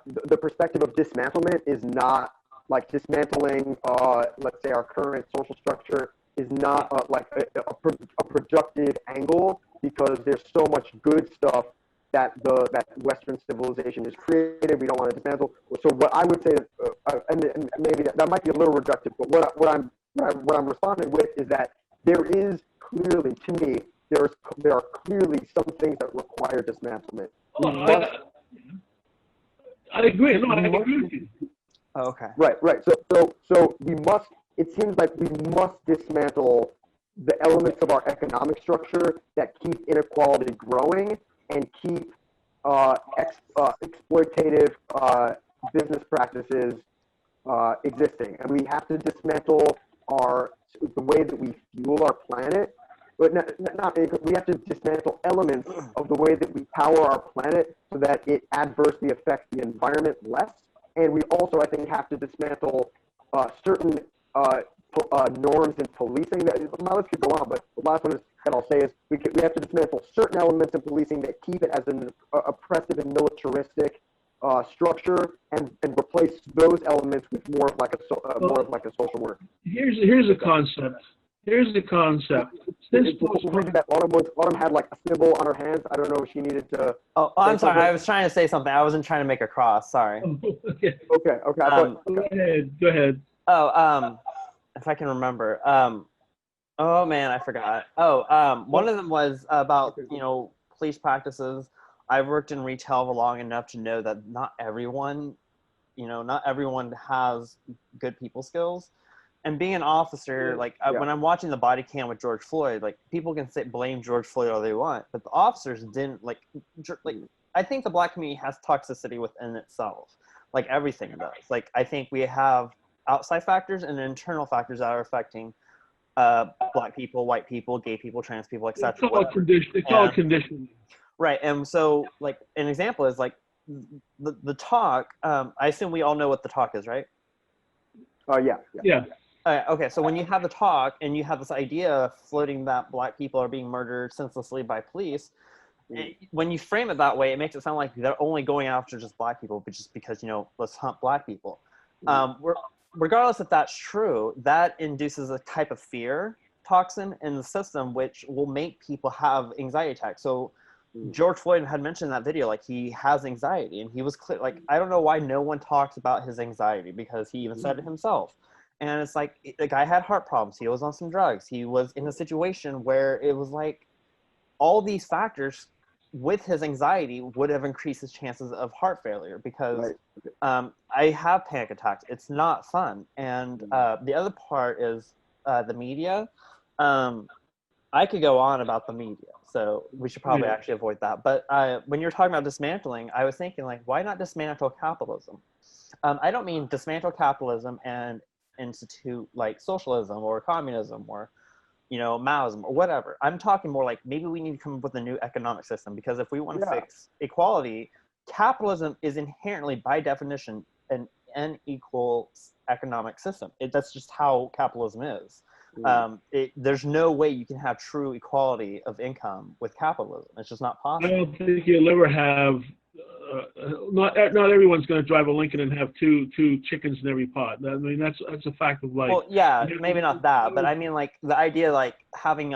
the perspective of dismantlement is not like dismantling, let's say, our current social structure is not like a productive angle, because there's so much good stuff that Western civilization has created. We don't want to dismantle. So what I would say, and maybe that might be a little reductive, but what I'm responding with is that there is clearly, to me, there are clearly some things that require dismantlement. I agree. No, I agree with you. Oh, okay. Right. So we must. It seems like we must dismantle the elements of our economic structure that keep inequality growing and keep exploitative business practices existing. And we have to dismantle the way that we fuel our planet. But we have to dismantle elements of the way that we power our planet so that it adversely affects the environment less. And we also, I think, have to dismantle certain norms in policing. My list could go on, but the last one that I'll say is we have to dismantle certain elements in policing that keep it as an oppressive and militaristic structure, and replace those elements with more of like a social work. Here's a concept. Here's the concept. Autumn had like a symbol on her hands. I don't know if she needed to. Oh, I'm sorry. I was trying to say something. I wasn't trying to make a cross. Sorry. Okay. Okay. Go ahead. Oh, if I can remember. Oh man, I forgot. One of them was about police practices. I've worked in retail for long enough to know that not everyone has good people skills. And being an officer, when I'm watching the body cam with George Floyd, like people can blame George Floyd all they want, but the officers didn't I think the Black community has toxicity within itself, like everything does. Like I think we have outside factors and internal factors that are affecting Black people, white people, gay people, trans people, etc. They call it conditioning. Right, and so an example is the talk. I assume we all know what the talk is, right? Yeah. Okay, so when you have the talk and you have this idea floating that Black people are being murdered senselessly by police, when you frame it that way, it makes it sound like they're only going after just Black people, but just because, let's hunt Black people. Regardless if that's true, that induces a type of fear toxin in the system, which will make people have anxiety attacks. So George Floyd had mentioned in that video, he has anxiety, and he was clear. I don't know why no one talks about his anxiety, because he even said it himself. And it's the guy had heart problems. He was on some drugs. He was in a situation where it was all these factors with his anxiety would have increased his chances of heart failure, because I have panic attacks. It's not fun. And the other part is the media. I could go on about the media, so we should probably actually avoid that. But when you're talking about dismantling, I was thinking, why not dismantle capitalism? I don't mean dismantle capitalism and institute socialism or communism or Maoism or whatever. I'm talking more maybe we need to come up with a new economic system, because if we want to fix equality, capitalism is inherently, by definition, an unequal economic system. That's just how capitalism is. There's no way you can have true equality of income with capitalism. It's just not possible. I don't think you'll ever have. Not everyone's going to drive a Lincoln and have two chickens in every pot. I mean, that's a fact of life. Well, yeah, maybe not that, but I mean, the idea, having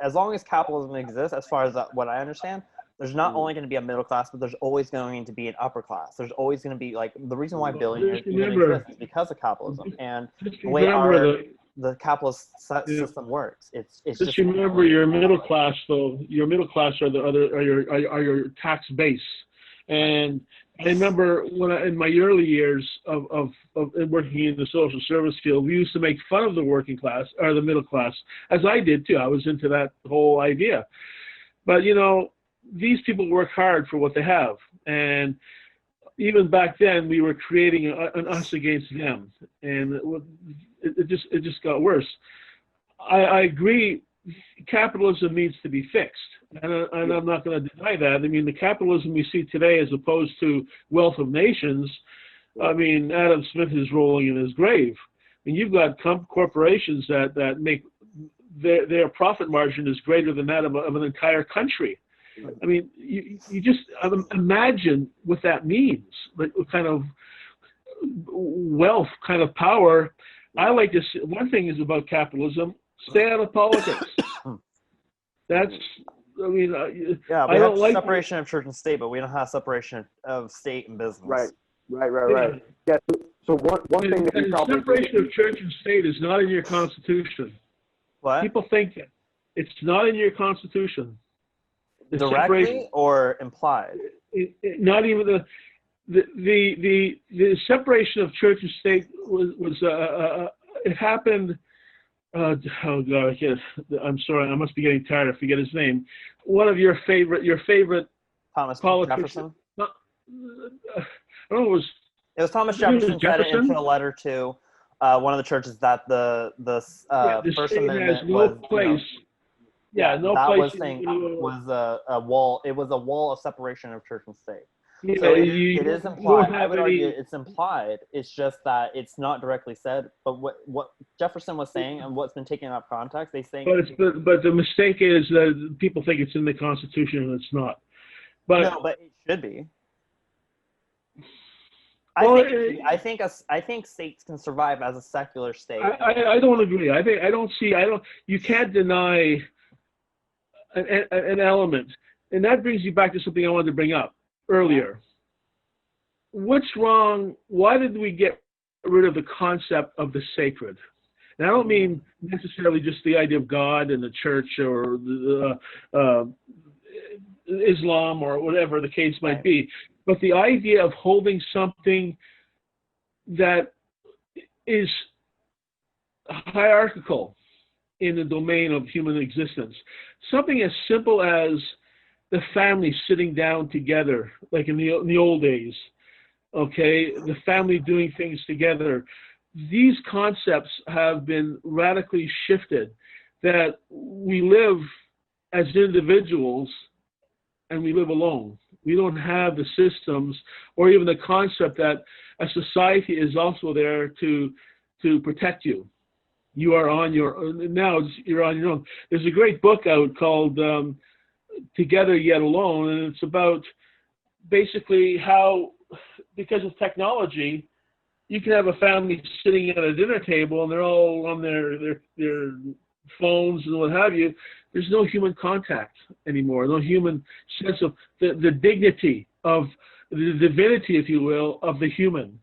as long as capitalism exists, as far as what I understand, there's not only going to be a middle class, but there's always going to be an upper class. There's always going to be the reason why billionaires even exist is because of capitalism and the way the capitalist system works. It's just remember your middle class, though. Your middle class are your tax base. And I remember in my early years of working in the social service field, we used to make fun of the working class or the middle class, as I did too. I was into that whole idea. But these people work hard for what they have, and even back then we were creating an us against them, and it just got worse. I agree, capitalism needs to be fixed, and I'm not going to deny that. I mean, the capitalism we see today, as opposed to wealth of nations, I mean, Adam Smith is rolling in his grave. I mean, you've got corporations that make their profit margin is greater than that of an entire country. I mean, you just imagine what that means, like what kind of wealth, kind of power. I like to see, one thing is about capitalism, stay out of politics. That's, I mean, Yeah, we I have don't like separation of church and state, but we don't have separation of state and business. Right. Yeah. Yeah. So one thing that we And probably separation of church and state is not in your Constitution. What? People think that it's not in your Constitution. The Directly separation, or implied? not even the separation of church and state was it happened. Oh God, I can't. I'm sorry. I must be getting tired. I forget his name. One of your favorite Thomas politicians. Jefferson? I don't know. It was Thomas It was Jefferson said it Jefferson? into a letter to one of the churches that the The First state Amendment has no was, place. No that place. was saying was a wall. It was a wall of separation of church and state. You So know, it you is don't implied. I have would any- argue it's implied. It's just that it's not directly said. But what Jefferson was saying and what's been taken out of context, they think. But the mistake is that people think it's in the Constitution and it's not. But No, but it should be. Well, I think states can survive as a secular state. I don't agree. You can't deny an element, and that brings you back to something I wanted to bring up earlier. What's wrong? Why did we get rid of the concept of the sacred? And I don't mean necessarily just the idea of God and the church or Islam or whatever the case might be, but the idea of holding something that is hierarchical in the domain of human existence. Something as simple as the family sitting down together, like in the old days, okay, the family doing things together. These concepts have been radically shifted, that we live as individuals and we live alone. We don't have the systems or even the concept that a society is also there to protect you. You're on your own. There's a great book out called Together Yet Alone, and it's about basically how, because of technology, you can have a family sitting at a dinner table and they're all on their phones and what have you. There's no human contact anymore, no human sense of the dignity of the divinity, if you will, of the human.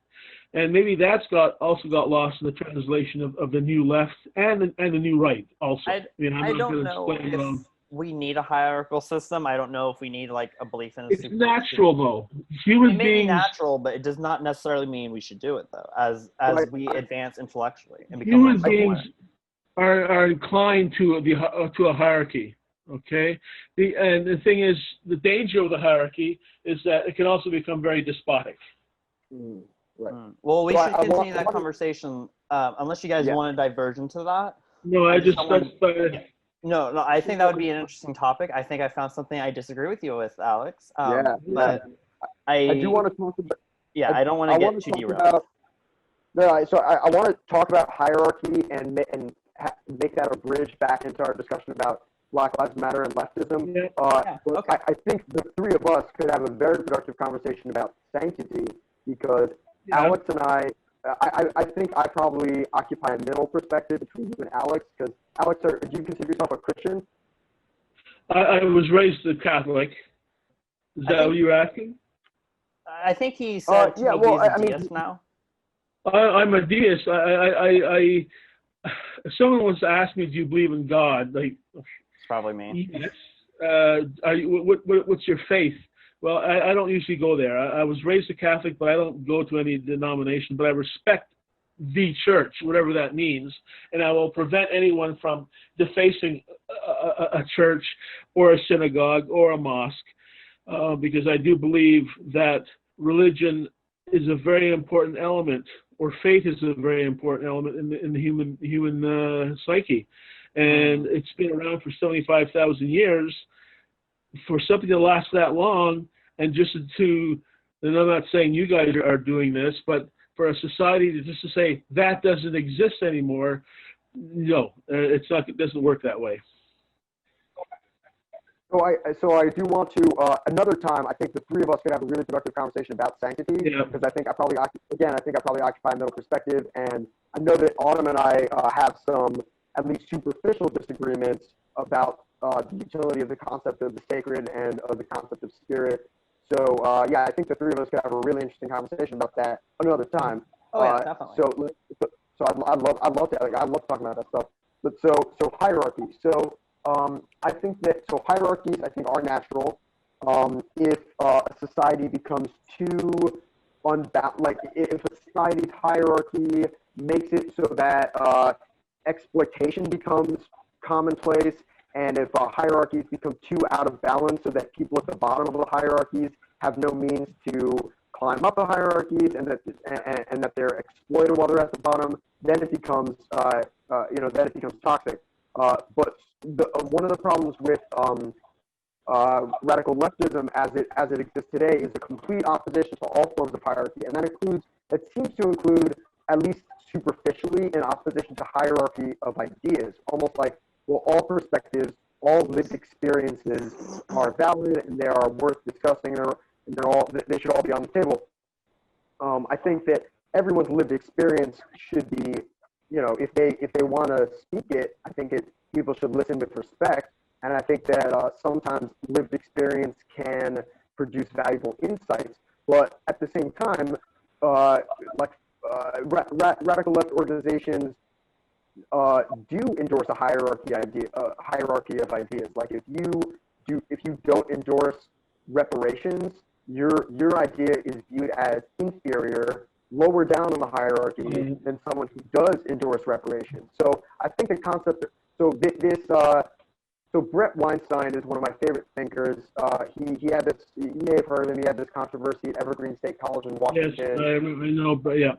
And maybe that's also got lost in the translation of the new left and the new right also. I don't know if we need a hierarchical system. I don't know if we need like a belief in a It's natural though. Human It may beings be natural, but it does not necessarily mean we should do it though, as we advance intellectually and become human more beings self-aware. are inclined to a hierarchy. Okay, and the thing is, the danger of the hierarchy is that it can also become very despotic. Right. Well, we So should continue that conversation, unless you guys want to diverge into that. No, No, I think that would be an interesting topic. I think I found something I disagree with you with, Alex. But I do want to talk about. Yeah, I don't want to get too derailed. I want to talk about hierarchy and make that a bridge back into our discussion about Black Lives Matter and leftism. Okay. I think the three of us could have a very productive conversation about sanctity, because Alex and I think I probably occupy a middle perspective between you and Alex, because Alex, do you consider yourself a Christian? I was raised a Catholic. Is that what you're asking? I think he said he's a deist now. I'm a deist. If someone wants to ask me, do you believe in God? Like, probably me. Yes. What's your faith? Well, I don't usually go there. I was raised a Catholic, but I don't go to any denomination. But I respect the church, whatever that means, and I will prevent anyone from defacing a church or a synagogue or a mosque, because I do believe that religion is a very important element, or faith is a very important element in the human psyche, and it's been around for 75,000 years. For something to last that long, and just to, and I'm not saying you guys are doing this, but for a society to say that doesn't exist anymore, no, it's not. It doesn't work that way. So I do want to another time. I think the three of us could have a really productive conversation about sanctity, because I think I probably occupy a middle perspective, and I know that Autumn and I have some at least superficial disagreements about the utility of the concept of the sacred and of the concept of spirit. So I think the three of us could have a really interesting conversation about that another time. Oh yeah, definitely. So I love talking about that stuff. But so hierarchy. So I think hierarchies are natural. If a society becomes too unbalanced, if a society's hierarchy makes it so that exploitation becomes commonplace, and if hierarchies become too out of balance so that people at the bottom of the hierarchies have no means to climb up the hierarchies, and that they're exploited while they're at the bottom, then it becomes toxic. But one of the problems with radical leftism as it exists today is a complete opposition to all forms of hierarchy, and that seems to include, at least superficially, an opposition to hierarchy of ideas, almost like, well, all perspectives, all lived experiences are valid and they are worth discussing, and they should all be on the table. I think that everyone's lived experience should be, if they want to speak it, I think people should listen with respect, and I think that sometimes lived experience can produce valuable insights, but at the same time, radical left organizations do endorse a hierarchy of ideas. Like if you don't endorse reparations, your idea is viewed as inferior, lower down on the hierarchy than someone who does endorse reparations. So I think the concept. So Brett Weinstein is one of my favorite thinkers. He had this. You may have heard of him. He had this controversy at Evergreen State College in Washington. Yes, I know, but yeah.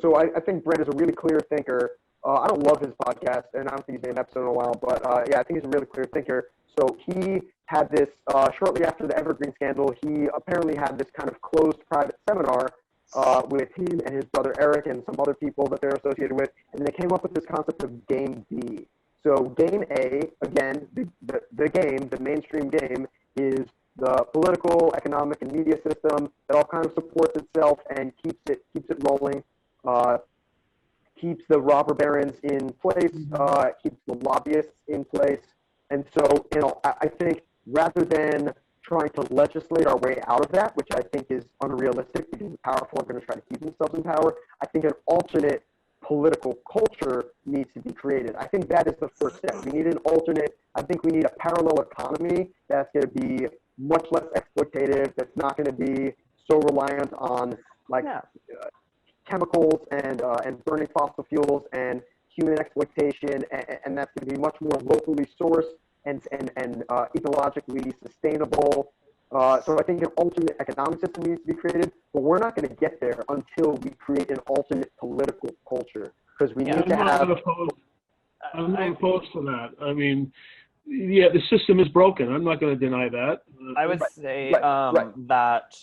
So I think Brett is a really clear thinker. I don't love his podcast, and I don't think he's made an episode in a while, but I think he's a really clear thinker. So he had this, shortly after the Evergreen scandal, he apparently had this kind of closed private seminar with him and his brother Eric and some other people that they're associated with, and they came up with this concept of Game B. So Game A, again, the mainstream game, is the political, economic, and media system that all kind of supports itself and keeps it rolling. Keeps the robber barons in place, keeps the lobbyists in place. And so, I think rather than trying to legislate our way out of that, which I think is unrealistic because the powerful are going to try to keep themselves in power, I think an alternate political culture needs to be created. I think that is the first step. We need an alternate, I think we need a parallel economy that's going to be much less exploitative, that's not going to be so reliant on chemicals and burning fossil fuels and human exploitation, and that's going to be much more locally sourced and ecologically sustainable. So I think an alternate economic system needs to be created, but we're not going to get there until we create an alternate political culture, because we need to have. I'm not opposed to that. I mean, the system is broken. I'm not going to deny that. I would say that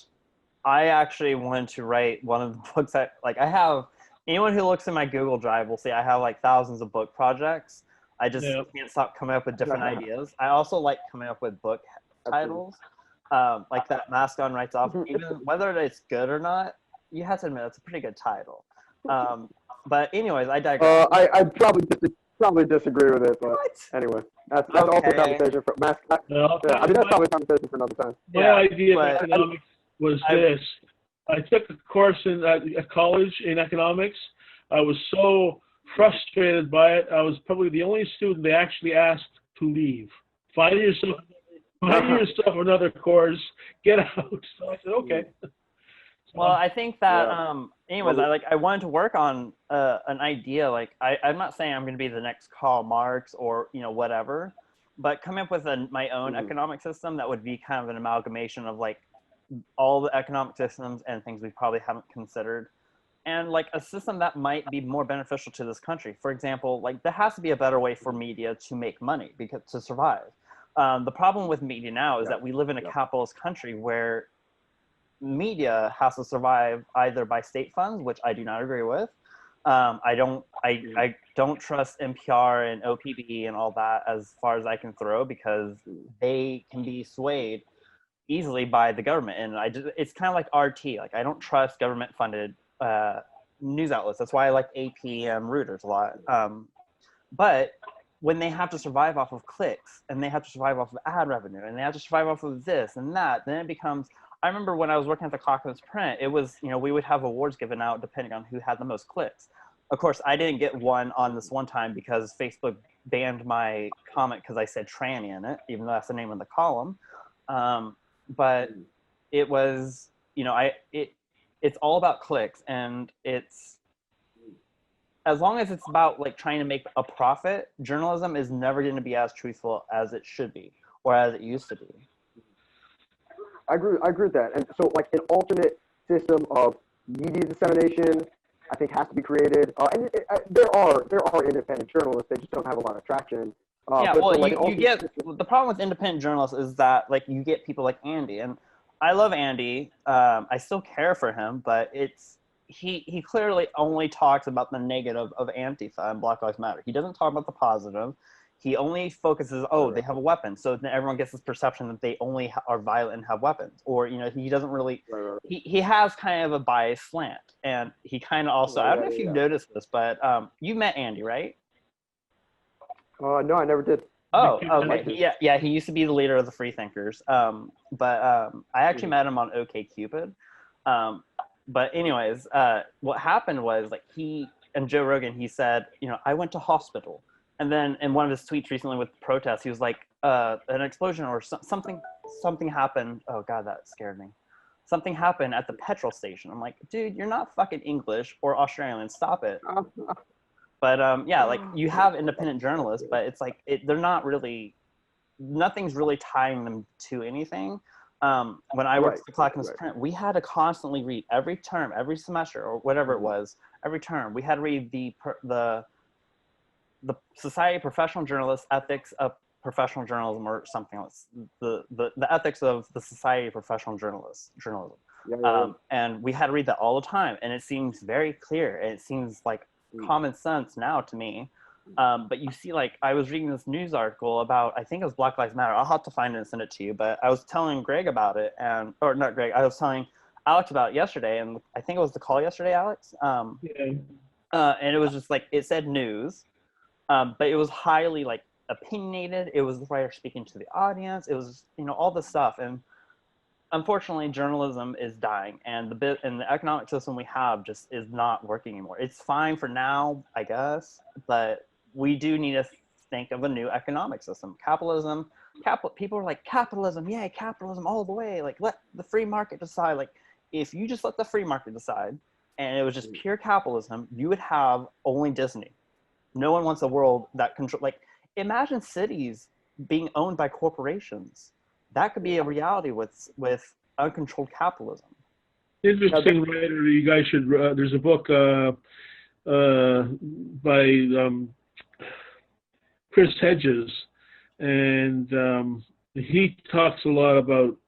I actually wanted to write one of the books that, I have, anyone who looks in my Google Drive will see I have thousands of book projects. I just can't stop coming up with different ideas. I also like coming up with book titles, like that Mascon writes off. Even whether it's good or not, you have to admit it's a pretty good title. But anyways, I digress. I probably disagree with it, but anyway, that's also a conversation for Mascon. That's probably a conversation for another time. My idea of economics was this. I took a course at college in economics. I was so frustrated by it. I was probably the only student they actually asked to leave. Find yourself another course. Get out. So I said, okay. Well, I think that Yeah. anyways, I wanted to work on an idea. Like I'm not saying I'm going to be the next Karl Marx or whatever, but coming up with my own economic system that would be kind of an amalgamation of like all the economic systems and things we probably haven't considered, and like a system that might be more beneficial to this country. For example, like there has to be a better way for media to make money because to survive. The problem with media now is that we live in a capitalist country where media has to survive either by state funds, which I do not agree with. I don't trust NPR and OPB and all that as far as I can throw, because they can be swayed easily by the government. And it's kind of like RT. Like I don't trust government funded news outlets. That's why I like AP and Reuters a lot. But when they have to survive off of clicks and they have to survive off of ad revenue and they have to survive off of this and that, then it becomes, I remember when I was working at the Clackamas Print, it was, we would have awards given out depending on who had the most clicks. Of course, I didn't get one on this one time because Facebook banned my comment because I said tranny in it, even though that's the name of the column. But it was, it's all about clicks, and it's, as long as it's about like trying to make a profit, journalism is never going to be as truthful as it should be or as it used to be. I agree with that. And so like an alternate system of media dissemination, I think, has to be created. And there are independent journalists, they just don't have a lot of traction. Yeah, well, you get, the problem with independent journalists is that like you get people like Andy, and I love Andy. I still care for him, but he clearly only talks about the negative of Antifa and Black Lives Matter. He doesn't talk about the positive. He only focuses, they have a weapon. So then everyone gets this perception that they only are violent and have weapons. Or, he doesn't really, he has kind of a biased slant. And he kind of also, I don't know if you've noticed this, but you met Andy, right? No, I never did. Oh, okay. Yeah, he used to be the leader of the Freethinkers. But I actually met him on OkCupid. But anyways, what happened was like he and Joe Rogan, he said, I went to hospital. And then in one of his tweets recently with protests, he was like, an explosion or something happened. Oh God, that scared me. Something happened at the petrol station. I'm like, dude, you're not fucking English or Australian. Stop it. But yeah, like you have independent journalists, but it's like they're not really, nothing's really tying them to anything. When I worked at the Clackamas Print, we had to constantly read every term, every semester, or whatever it was, every term. We had to read the Society of Professional Journalists, Ethics of Professional Journalism, or something else. The ethics of the Society of Professional Journalism. And we had to read that all the time, and it seems very clear, and it seems like common sense now to me. But you see, like, I was reading this news article about, I think it was Black Lives Matter. I'll have to find it and send it to you. But I was telling Greg about it, or not Greg, I was telling Alex about it yesterday, and I think it was the call yesterday, Alex. And it was just like, it said news, but it was highly like opinionated. It was the writer speaking to the audience. It was, all this stuff. And unfortunately, journalism is dying, and the economic system we have just is not working anymore. It's fine for now, I guess, but we do need to think of a new economic system. Capitalism, people are like, capitalism, yay, capitalism all the way. Like, let the free market decide. Like, if you just let the free market decide, and it was just pure capitalism, you would have only Disney. No one wants a world that control. Like, imagine cities being owned by corporations. That could be a reality with uncontrolled capitalism. Interesting writer. You guys should. There's a book by Chris Hedges, and he talks a lot about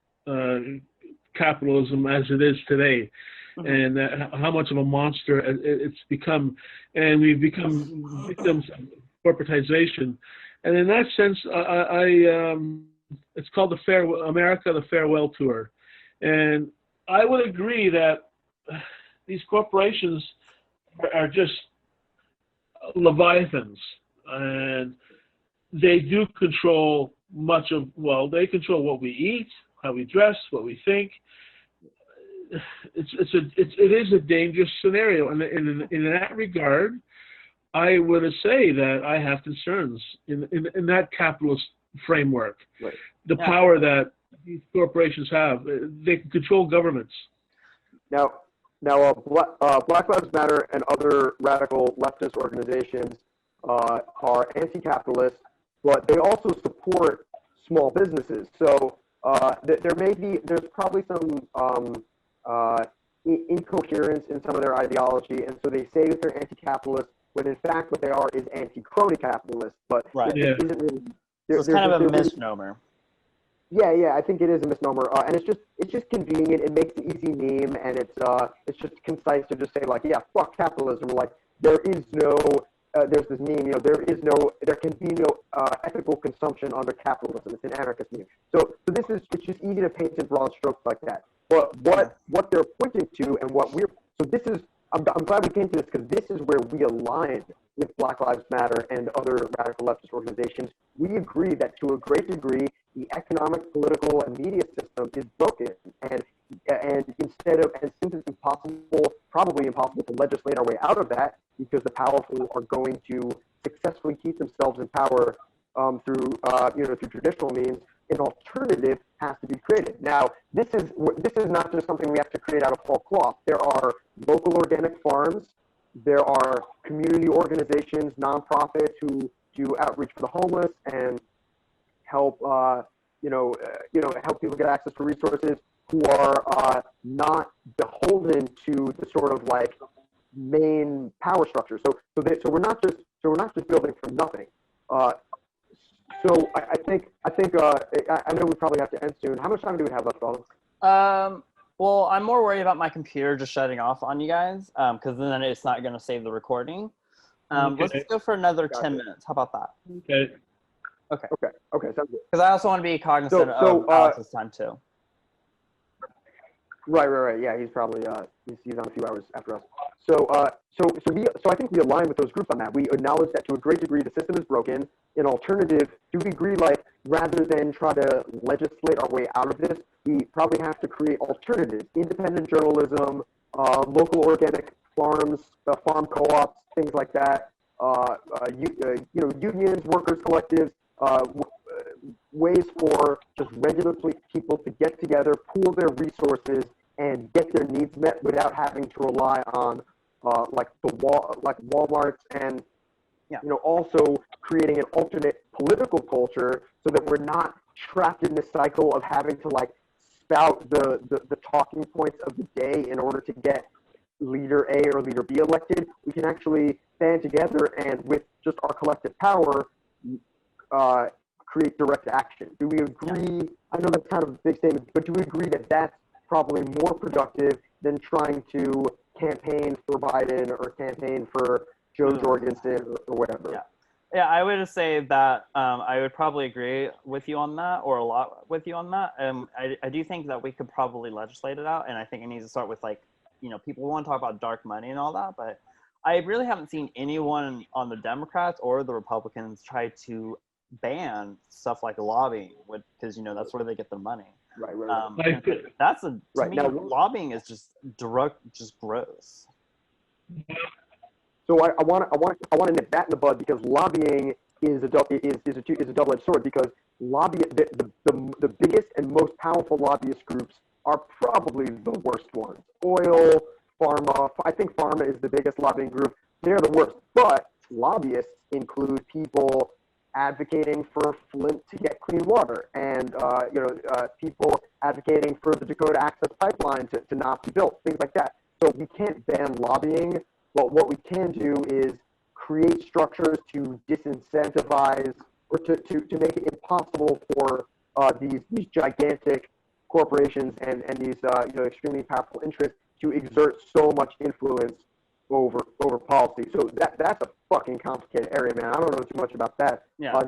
capitalism as it is today, and how much of a monster it's become, and we've become victims of corporatization. And in that sense, it's called the Farewell Tour. And I would agree that these corporations are just leviathans, and they do control they control what we eat, how we dress, what we think. It is a dangerous scenario. And in that regard, I would say that I have concerns in that capitalist framework. The power that these corporations have, they can control governments. Now, Black Lives Matter and other radical leftist organizations are anti-capitalist, but they also support small businesses. So there's probably some incoherence in some of their ideology, and so they say that they're anti-capitalist, when in fact what they are is anti-crony capitalist. But Right. it isn't really. So it's kind of a really, misnomer. yeah, I think it is a misnomer, and it's just convenient. It makes an easy meme, and it's just concise to just say like, yeah, fuck capitalism. Like there is no, there's this meme, there can be no ethical consumption under capitalism. It's an anarchist meme. So it's just easy to paint in broad strokes like that. But what they're pointing to, and I'm glad we came to this, because this is where we align with Black Lives Matter and other radical leftist organizations. We agree that to a great degree, the economic, political, and media system is broken, and since it's probably impossible to legislate our way out of that, because the powerful are going to successfully keep themselves in power through traditional means, an alternative has to be created. Now, this is not just something we have to create out of whole cloth. There are local organic farms. There are community organizations, nonprofits who do outreach for the homeless and help help people get access to resources, who are not beholden to the sort of like main power structure. So we're not just building from nothing. So I think I know we probably have to end soon. How much time do we have left, Alden? Well, I'm more worried about my computer just shutting off on you guys, because then it's not going to save the recording. Okay. Let's go for another Gotcha. 10 minutes. How about that? Okay. Okay, sounds good. Because I also want to be cognizant of Alex's time too. Right. Yeah, he's probably he's on a few hours after us. So I think we align with those groups on that. We acknowledge that to a great degree the system is broken. An alternative, do we agree, like, rather than try to legislate our way out of this, we probably have to create alternatives, independent journalism, local organic farms, farm co-ops, things like that, unions, workers collectives, ways for just regular people to get together, pool their resources, and get their needs met without having to rely on like Walmarts, and also creating an alternate political culture so that we're not trapped in this cycle of having to like spout the talking points of the day in order to get leader A or leader B elected. We can actually band together and with just our collective power create direct action. Do we agree? I know that's kind of a big statement, but do we agree that that's probably more productive than trying to campaign for Biden or campaign for Joe Jorgensen or whatever? Yeah, I would say that I would probably agree with you on that, or a lot with you on that. I do think that we could probably legislate it out, and I think it needs to start with, like, people want to talk about dark money and all that, but I really haven't seen anyone on the Democrats or the Republicans try to ban stuff like lobbying, because that's where they get their money. Right. That's to right. me, Now, lobbying is just gross. So I want to nip that in the bud, because lobbying is a double-edged sword, because the biggest and most powerful lobbyist groups are probably the worst ones. Oil, pharma. I think pharma is the biggest lobbying group. They're the worst. But lobbyists include people advocating for Flint to get clean water, and people advocating for the Dakota Access Pipeline to not be built, things like that. So we can't ban lobbying, but what we can do is create structures to disincentivize, or to make it impossible for these gigantic corporations and these extremely powerful interests to exert so much influence over policy. So that's a fucking complicated area, man. I don't know too much about that. Yeah.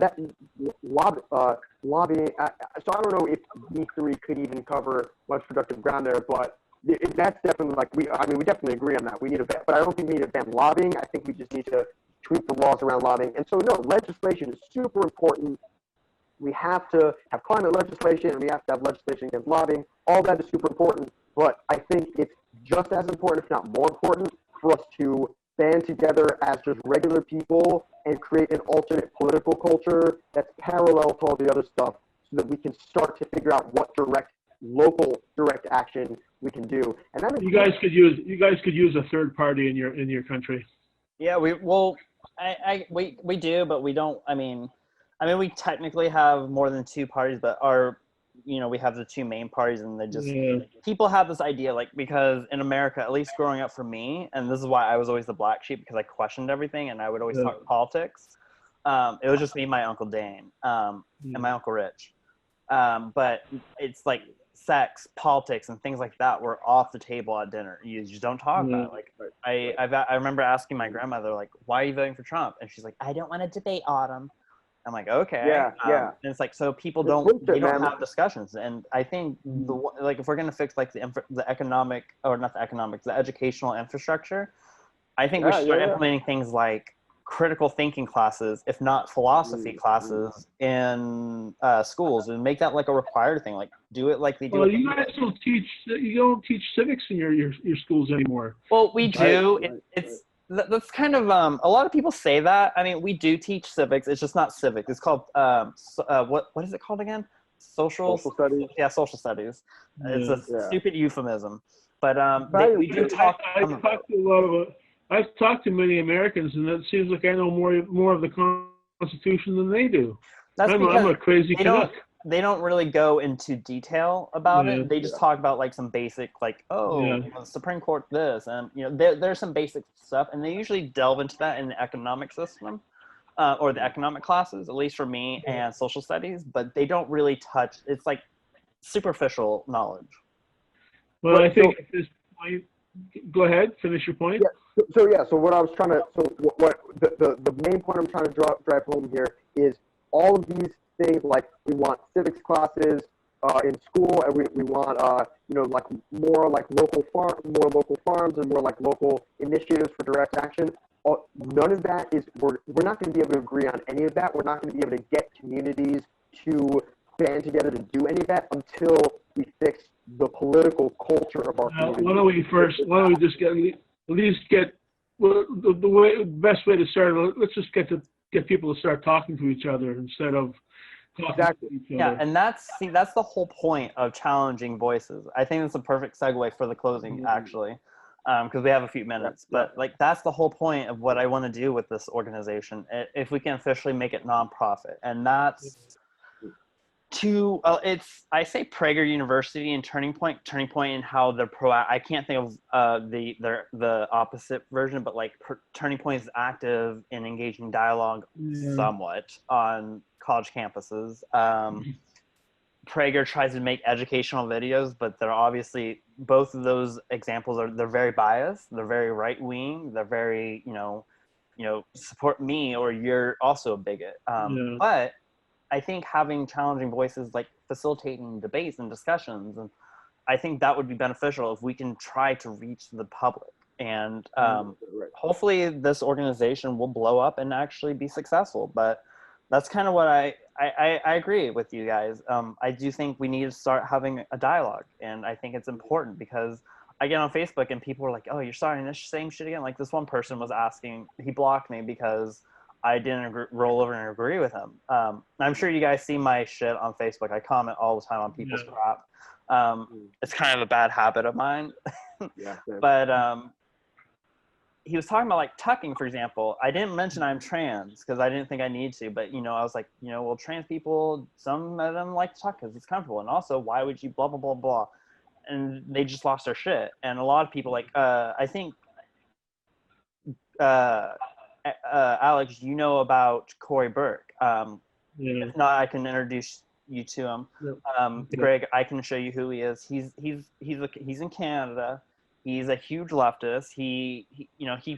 Lobbying. So I don't know if E3 could even cover much productive ground there, but that's definitely we definitely agree on that. We need a ban, but I don't think we need to ban lobbying. I think we just need to tweak the laws around lobbying. And so no, legislation is super important. We have to have climate legislation, and we have to have legislation against lobbying. All that is super important, but I think it's just as important, if not more important, for us to band together as just regular people and create an alternate political culture that's parallel to all the other stuff, so that we can start to figure out what direct local direct action we can do. And that You guys could use a third party in your country. Yeah, we do, but we don't. I mean, we technically have more than two parties, but we have the two main parties, and they just people have this idea, like, because in America, at least growing up for me, and this is why I was always the black sheep, because I questioned everything and I would always talk politics. It was just me, and my Uncle Dane, and my Uncle Rich. But it's like sex, politics, and things like that were off the table at dinner. You just don't talk about it. Like, I remember asking my grandmother, like, why are you voting for Trump? And she's like, I don't want to debate Autumn. I'm like, okay. Yeah. And it's like, so people don't have discussions. And I think if we're going to fix like the economic, or not the economic, the educational infrastructure, I think we should start implementing things like critical thinking classes, if not philosophy classes, in schools, and make that like a required thing. Like, do it like they do. Well, you guys don't teach civics in your schools anymore. Well, we do. That's kind of a lot of people say that. I mean, we do teach civics. It's just not civics. It's called what is it called again? Social studies. Yeah, social studies. Yeah. It's a stupid euphemism. But we do talk. I've talked to many Americans, and it seems like I know more of the Constitution than they do. I'm a crazy Canuck. They don't really go into detail about it. They just talk about like some basic, like, the Supreme Court this, and there's some basic stuff, and they usually delve into that in the economic system, or the economic classes, at least for me, and social studies. But they don't really touch. It's like superficial knowledge. Well, I think at this point, go ahead, finish your point. Yeah. So what I was trying to, what the main point I'm trying to drive home here is all of these things, like we want civics classes in school, and we want like more local farms and more like local initiatives for direct action. None of that is we're not going to be able to agree on any of that. We're not going to be able to get communities to band together to do any of that until we fix the political culture of our community. Why don't we just get the best way to start? Let's just get people to start talking to each other instead of talking to each other. Yeah, and that's the whole point of challenging voices. I think it's a perfect segue for the closing, actually, because we have a few minutes. But like, that's the whole point of what I want to do with this organization, if we can officially make it nonprofit, and that's I say Prager University and Turning Point in how they're I can't think of the opposite version, but like Turning Point is active in engaging dialogue somewhat on college campuses. Prager tries to make educational videos, but they're obviously, both of those examples they're very biased, they're very right wing, they're very support me or you're also a bigot. But I think having challenging voices, like facilitating debates and discussions, and I think that would be beneficial if we can try to reach the public. And hopefully this organization will blow up and actually be successful. But that's kind of what I agree with you guys. I do think we need to start having a dialogue, and I think it's important, because I get on Facebook and people are like, oh, you're starting this same shit again. Like, this one person was asking, he blocked me because I didn't roll over and agree with him. I'm sure you guys see my shit on Facebook. I comment all the time on people's crap. It's kind of a bad habit of mine. But he was talking about like tucking, for example. I didn't mention I'm trans because I didn't think I need to, but I was like, well, trans people, some of them like to tuck because it's comfortable, and also, why would you blah blah blah blah? And they just lost their shit. And a lot of people, like, I think Alex, about Corey Burke. If not, I can introduce you to him. Greg, I can show you who he is. He's in Canada. He's a huge leftist. He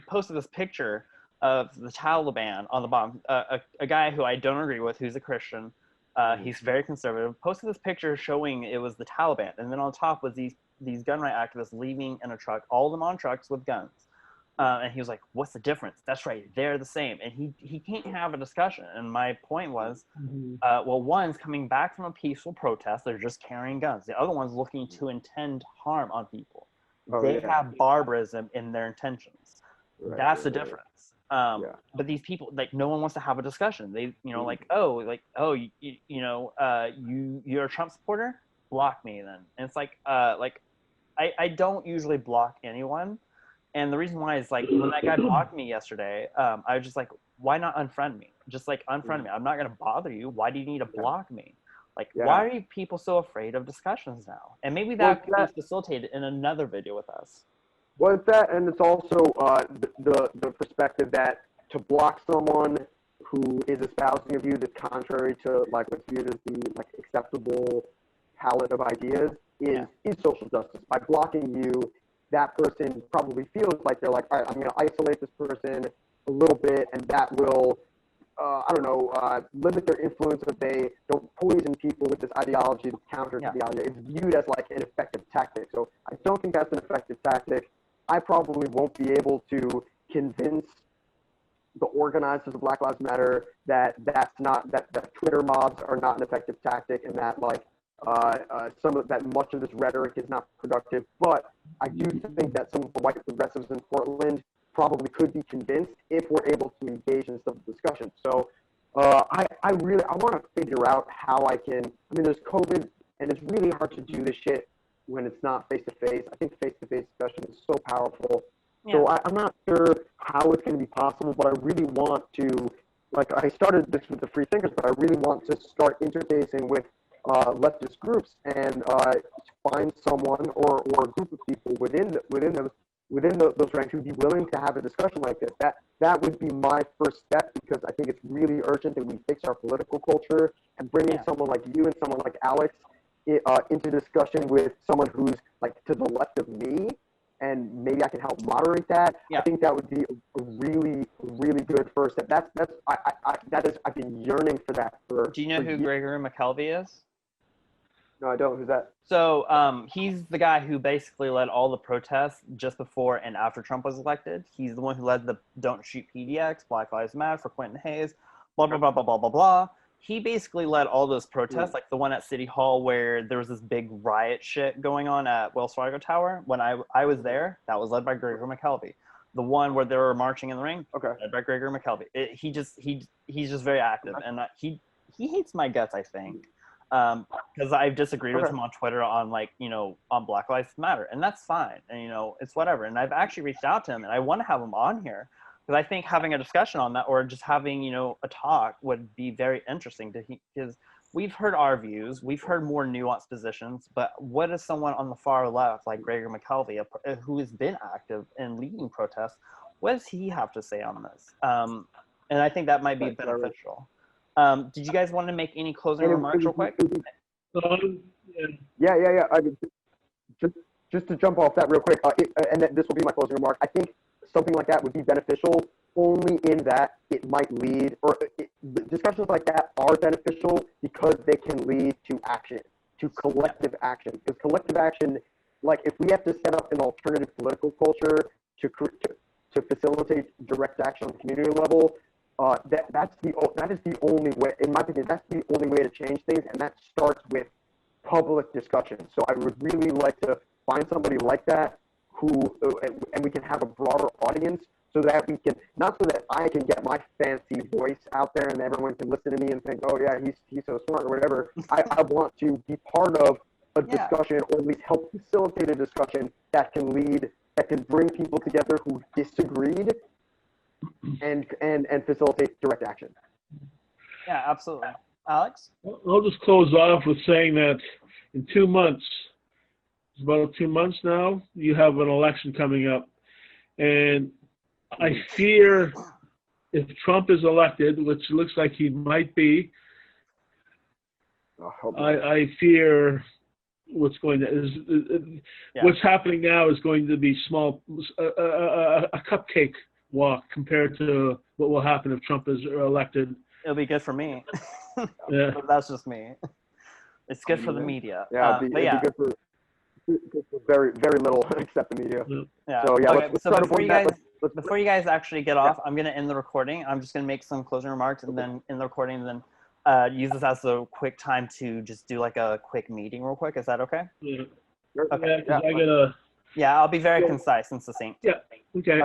posted this picture of the Taliban on the bottom. A guy who I don't agree with, who's a Christian. He's very conservative. Posted this picture showing it was the Taliban, and then on top was these gun right activists leaving in a truck, all of them on trucks with guns. And he was like, what's the difference? That's right, they're the same. And he can't have a discussion. And my point was, well, one's coming back from a peaceful protest. They're just carrying guns. The other one's looking to intend harm on people. They have barbarism in their intentions. That's the difference. But these people, like, no one wants to have a discussion. They, you're a Trump supporter? block me then. And it's like I don't usually block anyone. And the reason why is like when that guy blocked me yesterday, I was just like, why not unfriend me? Just like unfriend me. I'm not gonna bother you. Why do you need to block me? Like, why are you people so afraid of discussions now? And maybe that could be facilitated in another video with us. Well, it's that, and it's also the perspective that to block someone who is espousing a view that's contrary to like what's viewed as the like acceptable palette of ideas is social justice. By blocking you, that person probably feels like they're like, all right, I'm going to isolate this person a little bit, and that will, limit their influence if they don't poison people with this ideology that's counter to the idea. It's viewed as like an effective tactic. So I don't think that's an effective tactic. I probably won't be able to convince the organizers of Black Lives Matter that Twitter mobs are not an effective tactic, and that like much of this rhetoric is not productive. But I do think that some of the white progressives in Portland probably could be convinced if we're able to engage in some discussion. So I want to figure out how I can. I mean, there's COVID, and it's really hard to do this shit when it's not face to face. I think face to face discussion is so powerful. Yeah. So I'm not sure how it's going to be possible, but I really want to. Like I started this with the free thinkers, but I really want to start interfacing with leftist groups and find someone or a group of people within those ranks who'd be willing to have a discussion like this. That would be my first step, because I think it's really urgent that we fix our political culture, and bringing someone like you and someone like Alex into discussion with someone who's like to the left of me, and maybe I can help moderate that. I think that would be a really, really good first step. I've been yearning for that for. Do you know who years. Gregory McKelvey is? No, I don't. Who's that? So he's the guy who basically led all the protests just before and after Trump was elected. He's the one who led the Don't Shoot PDX, Black Lives Matter for Quentin Hayes, blah, blah, blah, blah, blah, blah, blah. He basically led all those protests, like the one at City Hall where there was this big riot shit going on at Wells Fargo Tower. When I was there, that was led by Gregory McKelvey. The one where they were marching in the ring, led by Gregory McKelvey. He's just very active, and he hates my guts, I think. Because I've disagreed with him on Twitter on on Black Lives Matter, and that's fine, and it's whatever. And I've actually reached out to him, and I want to have him on here because I think having a discussion on that, or just having a talk, would be very interesting to because we've heard our views, we've heard more nuanced positions, but what is someone on the far left like Gregory McKelvey, who has been active in leading protests, what does he have to say on this? And I think that might be beneficial. Did you guys want to make any closing remarks real quick? Yeah. I mean, just to jump off that real quick, and this will be my closing remark. I think something like that would be beneficial only in that it might lead, discussions like that are beneficial because they can lead to action, to collective action. Because collective action, like if we have to set up an alternative political culture to facilitate direct action on the community level, that is the only way, in my opinion, that's the only way to change things, and that starts with public discussion. So I would really like to find somebody like that and we can have a broader audience, so that we can, not so that I can get my fancy voice out there and everyone can listen to me and think, oh yeah, he's so smart or whatever. I want to be part of a discussion, or at least help facilitate a discussion that can bring people together who disagreed and facilitate direct action. Yeah, absolutely. Alex? I'll just close off with saying that in 2 months, it's about 2 months now, you have an election coming up. And I fear if Trump is elected, which looks like he might be, I fear what's happening now is going to be a cupcake walk compared to what will happen if Trump is elected. It'll be good for me. Yeah. But that's just me. It's good for the media. Yeah, it'd be good for very, very little except the media. Yeah. So yeah, okay, let's start before you guys actually get off, I'm gonna end the recording. I'm just gonna make some closing remarks and then end the recording, and then use this as a quick time to just do like a quick meeting real quick. Is that okay? Yeah. Okay. Yeah, I'll be very concise and succinct. Yeah. Okay.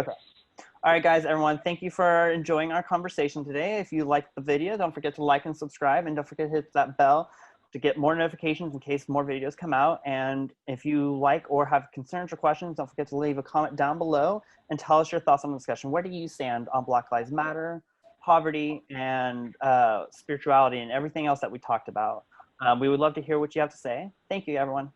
All right, guys, everyone, thank you for enjoying our conversation today. If you liked the video, don't forget to like and subscribe, and don't forget to hit that bell to get more notifications in case more videos come out. And if you like or have concerns or questions, don't forget to leave a comment down below and tell us your thoughts on the discussion. Where do you stand on Black Lives Matter, poverty, and spirituality, and everything else that we talked about? We would love to hear what you have to say. Thank you, everyone.